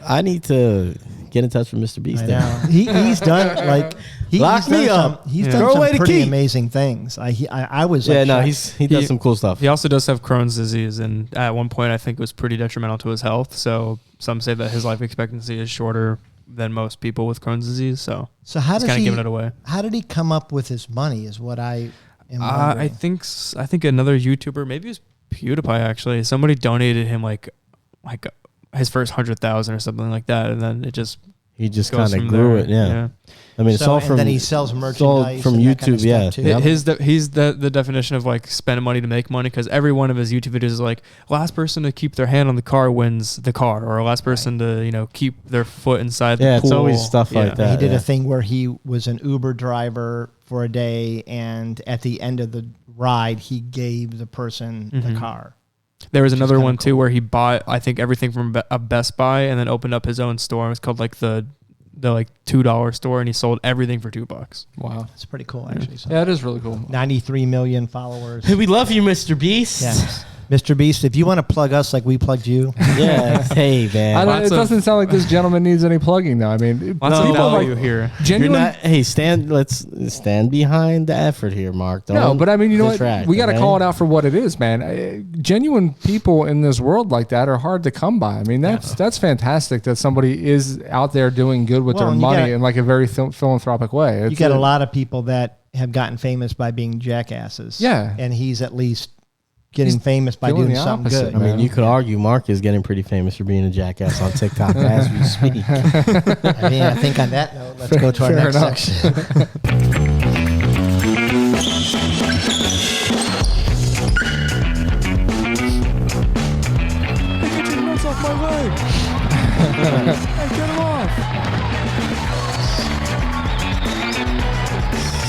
I need to get in touch with Mr. Beast there. He's done, lock me up. He's done some pretty amazing things. I was he does some cool stuff. He also does have Crohn's disease, and at one point I think it was pretty detrimental to his health. So some say that his life expectancy is shorter than most people with Crohn's disease. So how does he giving it away? How did he come up with his money? Is what I am wondering. I think another YouTuber, maybe it was PewDiePie actually. Somebody donated him like his first 100,000 or something like that, and then he just kind of grew it. Yeah. I mean, it's all from. And then he sells merchandise from YouTube. He's the definition of spending money to make money, because every one of his YouTube videos is last person to keep their hand on the car wins the car, or last person to keep their foot inside the pool. It's always stuff like that. He did a thing where he was an Uber driver for a day, and at the end of the ride, he gave the person the car. There was another one too where he bought, I think, everything from a Best Buy and then opened up his own store. It was called the $2 store, and he sold everything for $2. Wow, that's pretty cool actually. So. Yeah, it is really cool. 93 million followers. Hey, we love you, Mr. Beast. Yes. Mr. Beast, if you want to plug us like we plugged you. Yeah. Hey, man. It doesn't sound like this gentleman needs any plugging, though. I mean, lots of value here. Genuine. Let's stand behind the effort here, Mark. But I mean, you know what? We got to call it out for what it is, man. Genuine people in this world like that are hard to come by. I mean, that's fantastic that somebody is out there doing good with their money in a very philanthropic way. You got a lot of people that have gotten famous by being jackasses. Yeah. And he's at least getting famous by doing something good. I mean, you could argue Mark is getting pretty famous for being a jackass on TikTok as we speak. I think on that note, let's go to our next section. Get your nuts off my leg! Hey, get him off!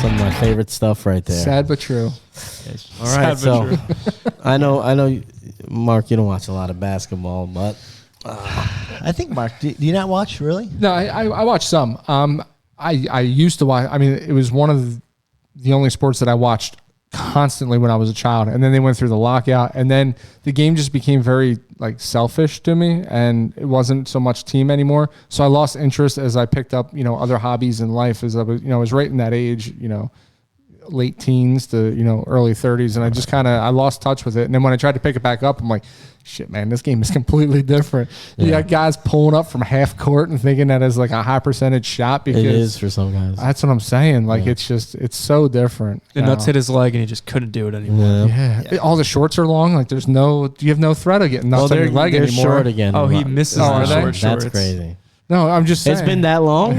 Some of my favorite stuff right there. Sad but true. All right, so I know, Mark, you don't watch a lot of basketball, but I think Mark, do you not watch really? No, I watch some. I used to watch. I mean, it was one of the only sports that I watched constantly when I was a child. And then they went through the lockout, and then the game just became very like selfish to me, and it wasn't so much team anymore. So I lost interest as I picked up, other hobbies in life as I was right in that age, late teens to, early 30s. And I just I lost touch with it. And then when I tried to pick it back up, I'm like, shit, man, this game is completely different. You got guys pulling up from half court and thinking that is like a high percentage shot because it is for some guys. That's what I'm saying. Like it's so different. The nuts hit his leg and he just couldn't do it anymore. Yeah. All the shorts are long. Like you have no threat of getting nuts on your leg anymore. Short again. Oh, he misses the short shorts. That's crazy. No, I'm just saying. It's been that long?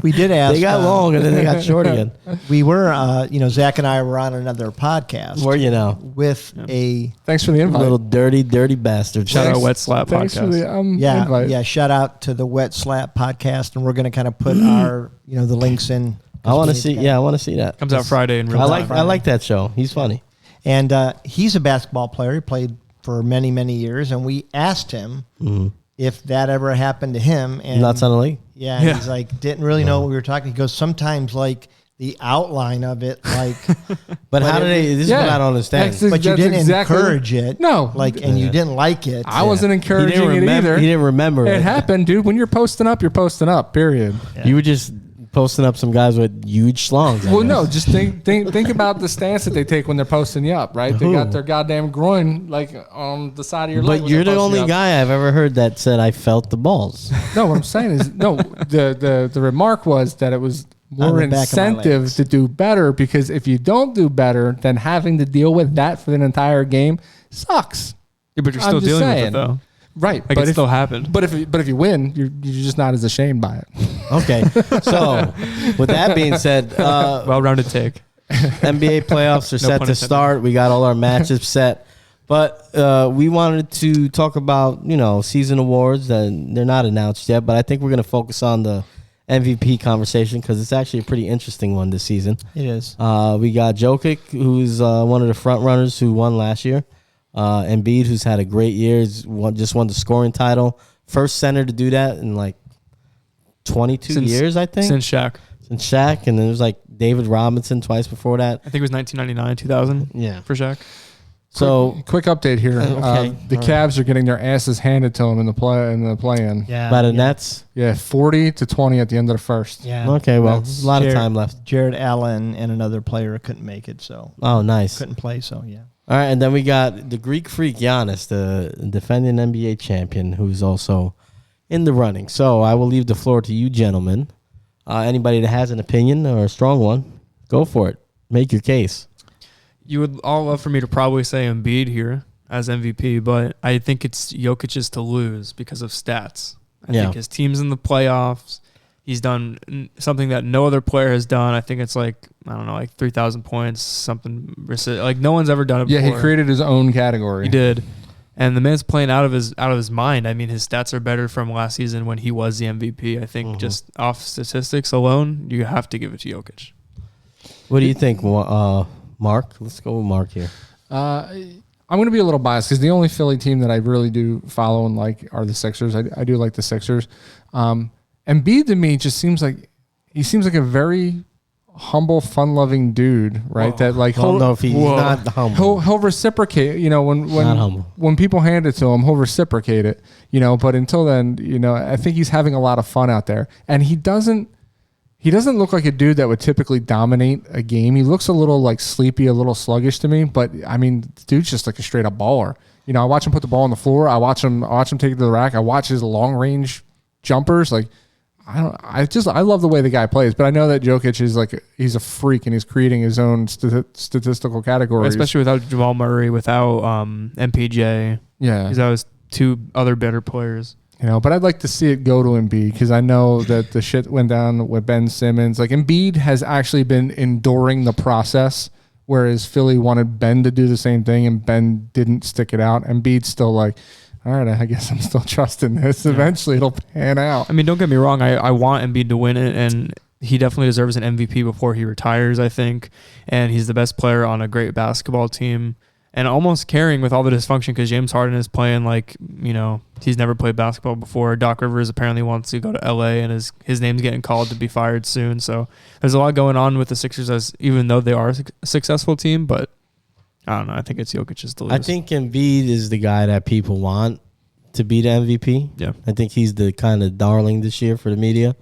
We did ask. They got long and then they got short again. We were, Zach and I were on another podcast. Where with a thanks for the invite. Little dirty bastard. Shout out Wet Slap Thanks podcast. For the, invite. Yeah. Shout out to the Wet Slap podcast, and we're going to kind of put our, the links in. I want to see. I want to see that. Comes out Friday in real time. I like that show. He's funny. And he's a basketball player. He played for many, many years, and we asked him if that ever happened to him. And nuts on the league? Yeah, he's like, didn't really know what we were talking. He goes, sometimes like the outline of it, like. but how did they? This is what I don't understand. But you didn't encourage it. No. And you didn't like it. I wasn't encouraging it either. He didn't remember it. It happened, dude. When you're posting up, period. Yeah. You were just posting up some guys with huge schlongs. Well, no, just think about the stance that they take when they're posting you up, right? They got their goddamn groin like on the side of your leg. But you're the only guy I've ever heard that said I felt the balls. No, what I'm saying is the remark was that it was more incentive to do better, because if you don't do better, then having to deal with that for the entire game sucks. Yeah, but you're still dealing with it though. Right, like it still happened. But if you win, you're just not as ashamed by it. Okay, so with that being said, well-rounded take. NBA playoffs are set to start. We got all our matchups set, but we wanted to talk about season awards. They're not announced yet, but I think we're going to focus on the MVP conversation because it's actually a pretty interesting one this season. It is. We got Jokic, who's one of the front runners who won last year. Embiid, who's had a great year, just won the scoring title. First center to do that in like 22 years, I think. Since Shaq. And then there was like David Robinson twice before that. I think it was 1999, 2000. Yeah. For Shaq. So quick update here. The Cavs are getting their asses handed to them in the play-in. Yeah. By the Nets? Yeah, 40-20 at the end of the first. Yeah. Okay, well, there's a lot of time left. Jared Allen and another player couldn't make it, so. Oh, nice. Couldn't play, so yeah. All right, and then we got the Greek freak Giannis, the defending NBA champion, who's also in the running. So I will leave the floor to you, gentlemen. Anybody that has an opinion or a strong one, go for it. Make your case. You would all love for me to probably say Embiid here as MVP, but I think it's Jokic's to lose because of stats. I think his team's in the playoffs. He's done something that no other player has done. I think it's like 3,000 points, something like no one's ever done it before. Yeah, he created his own category. He did. And the man's playing out of his mind. I mean, his stats are better from last season when he was the MVP. I think just off statistics alone, you have to give it to Jokic. What do you think, Mark? Let's go with Mark here. I'm going to be a little biased because the only Philly team that I really do follow and like are the Sixers. I do like the Sixers. Embiid to me just seems like a very humble, fun-loving dude, right? Whoa. That like he's not humble. He'll reciprocate. When people hand it to him, he'll reciprocate it. But until then, I think he's having a lot of fun out there, and he doesn't look like a dude that would typically dominate a game. He looks a little like sleepy, a little sluggish to me. But I mean, the dude's just like a straight up baller. I watch him put the ball on the floor. I watch him take it to the rack. I watch his long range jumpers. Like I love the way the guy plays. But I know that Jokic is he's a freak and he's creating his own statistical categories, especially without Jamal Murray, without MPJ. Yeah, because that was two other better players. But I'd like to see it go to Embiid because I know that the shit went down with Ben Simmons. Like Embiid has actually been enduring the process, whereas Philly wanted Ben to do the same thing and Ben didn't stick it out. Embiid's still like, all right, I guess I'm still trusting this. Yeah. Eventually it'll pan out. I mean, don't get me wrong. I want Embiid to win it, and he definitely deserves an MVP before he retires, I think. And he's the best player on a great basketball team. and almost carrying with all the dysfunction because James Harden is playing like, he's never played basketball before. Doc Rivers apparently wants to go to LA, and his name's getting called to be fired soon. So there's a lot going on with the Sixers, even though they are a successful team. But I don't know. I think it's Jokic's to lose. I think Embiid is the guy that people want to be the MVP. Yeah. I think he's the kind of darling this year for the media.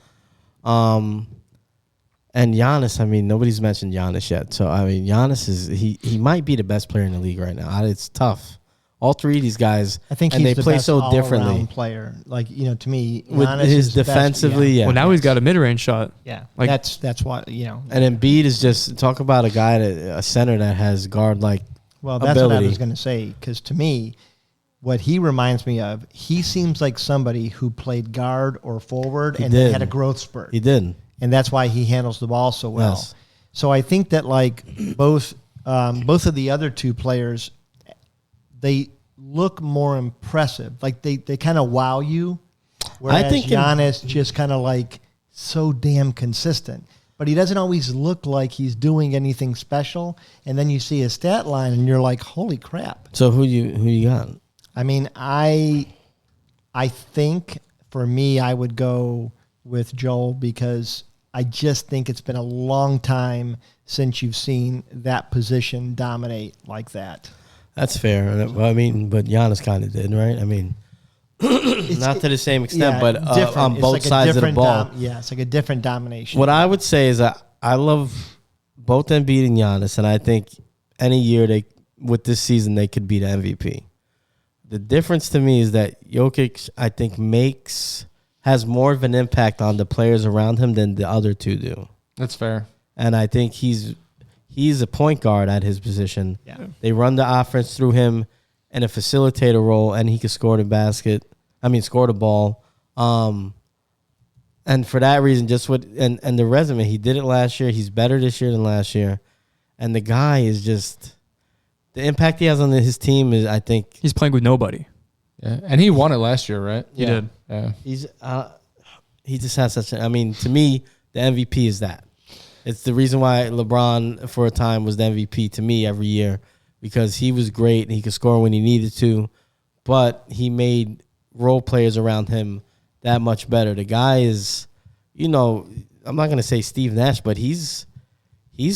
And Giannis, nobody's mentioned Giannis yet. So, Giannis he might be the best player in the league right now. It's tough. All three of these guys, I think and he's they play best so differently. Player, to me, with Giannis his is defensively, best, yeah. Well, now he's got a mid-range shot. Yeah, like, that's what And Embiid is just talk about a center that has guard like. Well, that's ability. what I was going to say, because to me, what he reminds me of, he seems like somebody who played guard or forward and then had a growth spurt. He did. And that's why he handles the ball so well. Yes. So I think that both of the other two players, they look more impressive. Like they kind of wow you, whereas Giannis just kind of so damn consistent. But he doesn't always look like he's doing anything special. And then you see his stat line, and you're like, holy crap. So who you got? I think for me, I would go with Joel because I just think it's been a long time since you've seen that position dominate like that. That's fair. But Giannis kind of did, right? Not to the same extent, but on both sides of the ball. It's like a different domination. What I would say is I love both Embiid and Giannis, and I think any year with this season they could be the MVP. The difference to me is that Jokic, I think, has more of an impact on the players around him than the other two do. That's fair. And I think he's a point guard at his position. Yeah. They run the offense through him in a facilitator role, and he can score the score the ball. And for that reason, and the resume, he did it last year. He's better this year than last year. And the guy is just, the impact he has on his team is, I think. He's playing with nobody. Yeah. And he won it last year, right? He did. Yeah. He just has such to me, the MVP is that. It's the reason why LeBron, for a time, was the MVP to me every year, because he was great and he could score when he needed to, but he made role players around him that much better. The guy is, I'm not going to say Steve Nash, but he's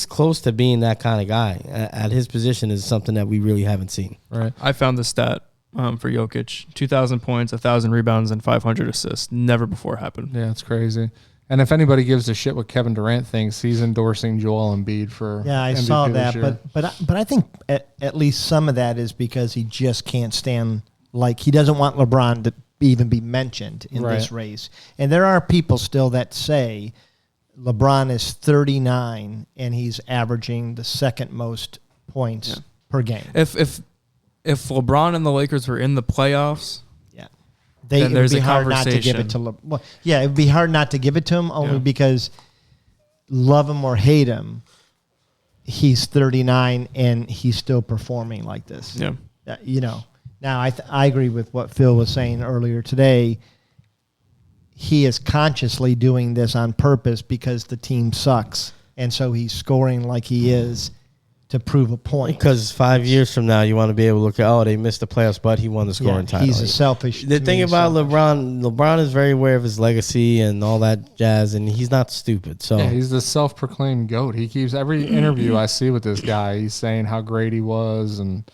close to being that kind of guy. At his position is something that we really haven't seen. Right. I found the stat for Jokic: 2,000 points, 1,000 rebounds, and 500 assists. Never before happened. Yeah, it's crazy. And if anybody gives a shit what Kevin Durant thinks, he's endorsing Joel Embiid for I MVP saw that, this year. but I think at least some of that is because he just can't stand, he doesn't want LeBron to even be mentioned in this race. And there are people still that say LeBron is 39 and he's averaging the second most points per game. If LeBron and the Lakers were in the playoffs, it would be hard not to give it to LeBron. It would be hard not to give it to him only because love him or hate him, he's 39 and he's still performing like this. Yeah. Now I agree with what Phil was saying earlier today. He is consciously doing this on purpose because the team sucks, and so he's scoring like he is to prove a point. Because 5 years from now, you want to be able to look at, they missed the playoffs, but he won the scoring title. He's a selfish. The thing about LeBron is very aware of his legacy and all that jazz, and he's not stupid. So he's the self-proclaimed GOAT. He keeps every interview I see with this guy, he's saying how great he was and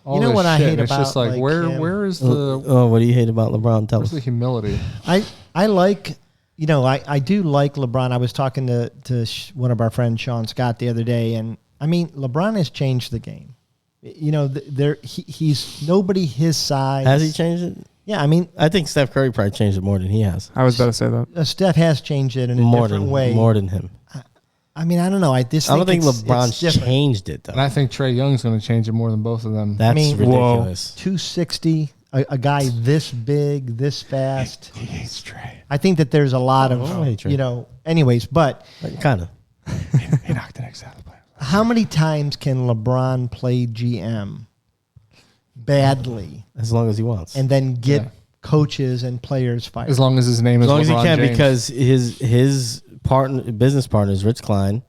all this what shit. I hate and it's about just like where is the what do you hate about LeBron? Tell us. The humility. I like. I do like LeBron. I was talking to one of our friends, Sean Scott, the other day, and LeBron has changed the game. He's nobody his size. Has he changed it? Yeah, I think Steph Curry probably changed it more than he has. I was about to say that. Steph has changed it in a different way. More than him. I don't know. I don't think LeBron's changed it, though. And I think Trae Young's going to change it more than both of them. That's ridiculous. 260, a guy this big, this fast. He hates Trae. I think that there's a lot of, anyways, but. Kind of. He knocked the next out of the play. How many times can LeBron play GM badly? As long as he wants. And then get coaches and players fired. As long as his name is LeBron James. As long as he can, because his business partner is Rich Klein,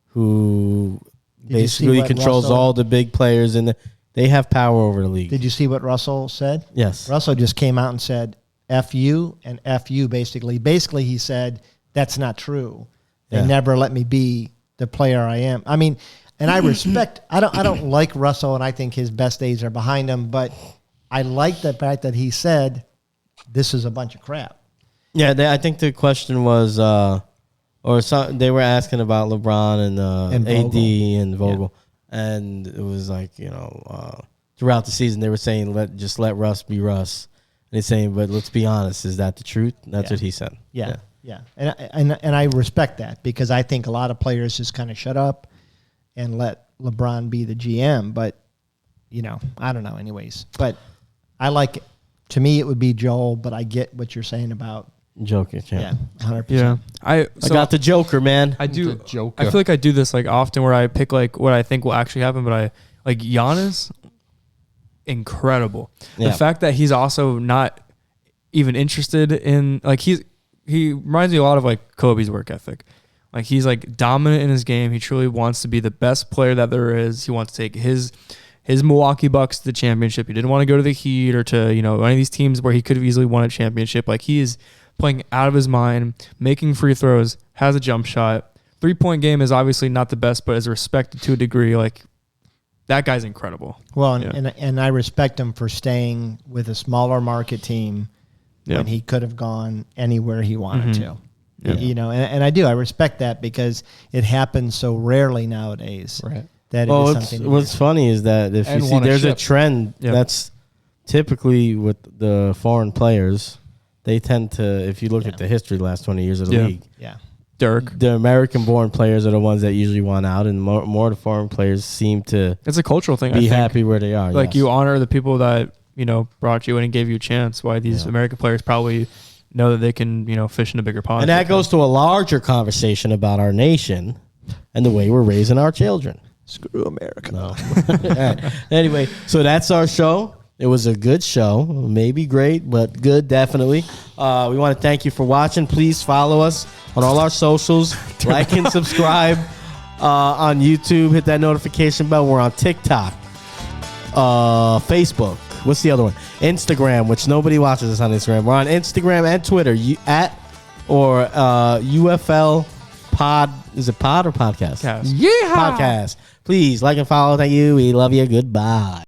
who basically controls all the big players, and They have power over the league. Did you see what Russell said? Yes. Russell just came out and said, F you and F you, basically. Basically, he said, that's not true. They never let me be the player I am. I mean, and I respect, I don't like Russell, and I think his best days are behind him, but I like the fact that he said, this is a bunch of crap. Yeah, I think the question was, they were asking about LeBron and AD and Vogel. Yeah. And it was like, throughout the season, they were saying, let Russ be Russ. And he's saying, but let's be honest, is that the truth? That's what he said. Yeah. And I respect that, because I think a lot of players just kind of shut up and let LeBron be the GM. But, I don't know anyways. But I like it. To me, it would be Joel, but I get what you're saying about Joker. Yeah, 100%. Yeah. I got the Joker, man. I do. I feel like I do this like often, where I pick like what I think will actually happen, but I like Giannis. Incredible. Yeah. The fact that he's also not even interested in he reminds me a lot of like Kobe's work ethic. Like he's like dominant in his game. He truly wants to be the best player that there is. He wants to take his Milwaukee Bucks to the championship. He didn't want to go to the Heat or to, one of these teams where he could have easily won a championship. Like he is playing out of his mind, making free throws, has a jump shot. 3-point game is obviously not the best, but is respected to a degree. Like that guy's incredible. Well, and I respect him for staying with a smaller market team when he could have gone anywhere he wanted to. Yeah. And I do. I respect that, because it happens so rarely nowadays. Right. That it is something. What's funny is that if you see, there's a trend that's typically with the foreign players. They tend to, if you look at the history of the last 20 years of the league. Yeah. Dirk. The American-born players are the ones that usually want out, and more of the foreign players seem to. It's a cultural thing. Be happy where they are. Like you honor the people that brought you in and gave you a chance. Why these American players probably know that they can fish in a bigger pond. And that goes to a larger conversation about our nation and the way we're raising our children. Screw America. No. Right. Anyway, so that's our show. It was a good show. Maybe great, but good, definitely. We want to thank you for watching. Please follow us on all our socials. Like and subscribe on YouTube. Hit that notification bell. We're on TikTok, Facebook. What's the other one? Instagram, which nobody watches us on Instagram. We're on Instagram and Twitter. UFL Pod. Is it pod or podcast? Yeah. Podcast. Please like and follow. Thank you. We love you. Goodbye.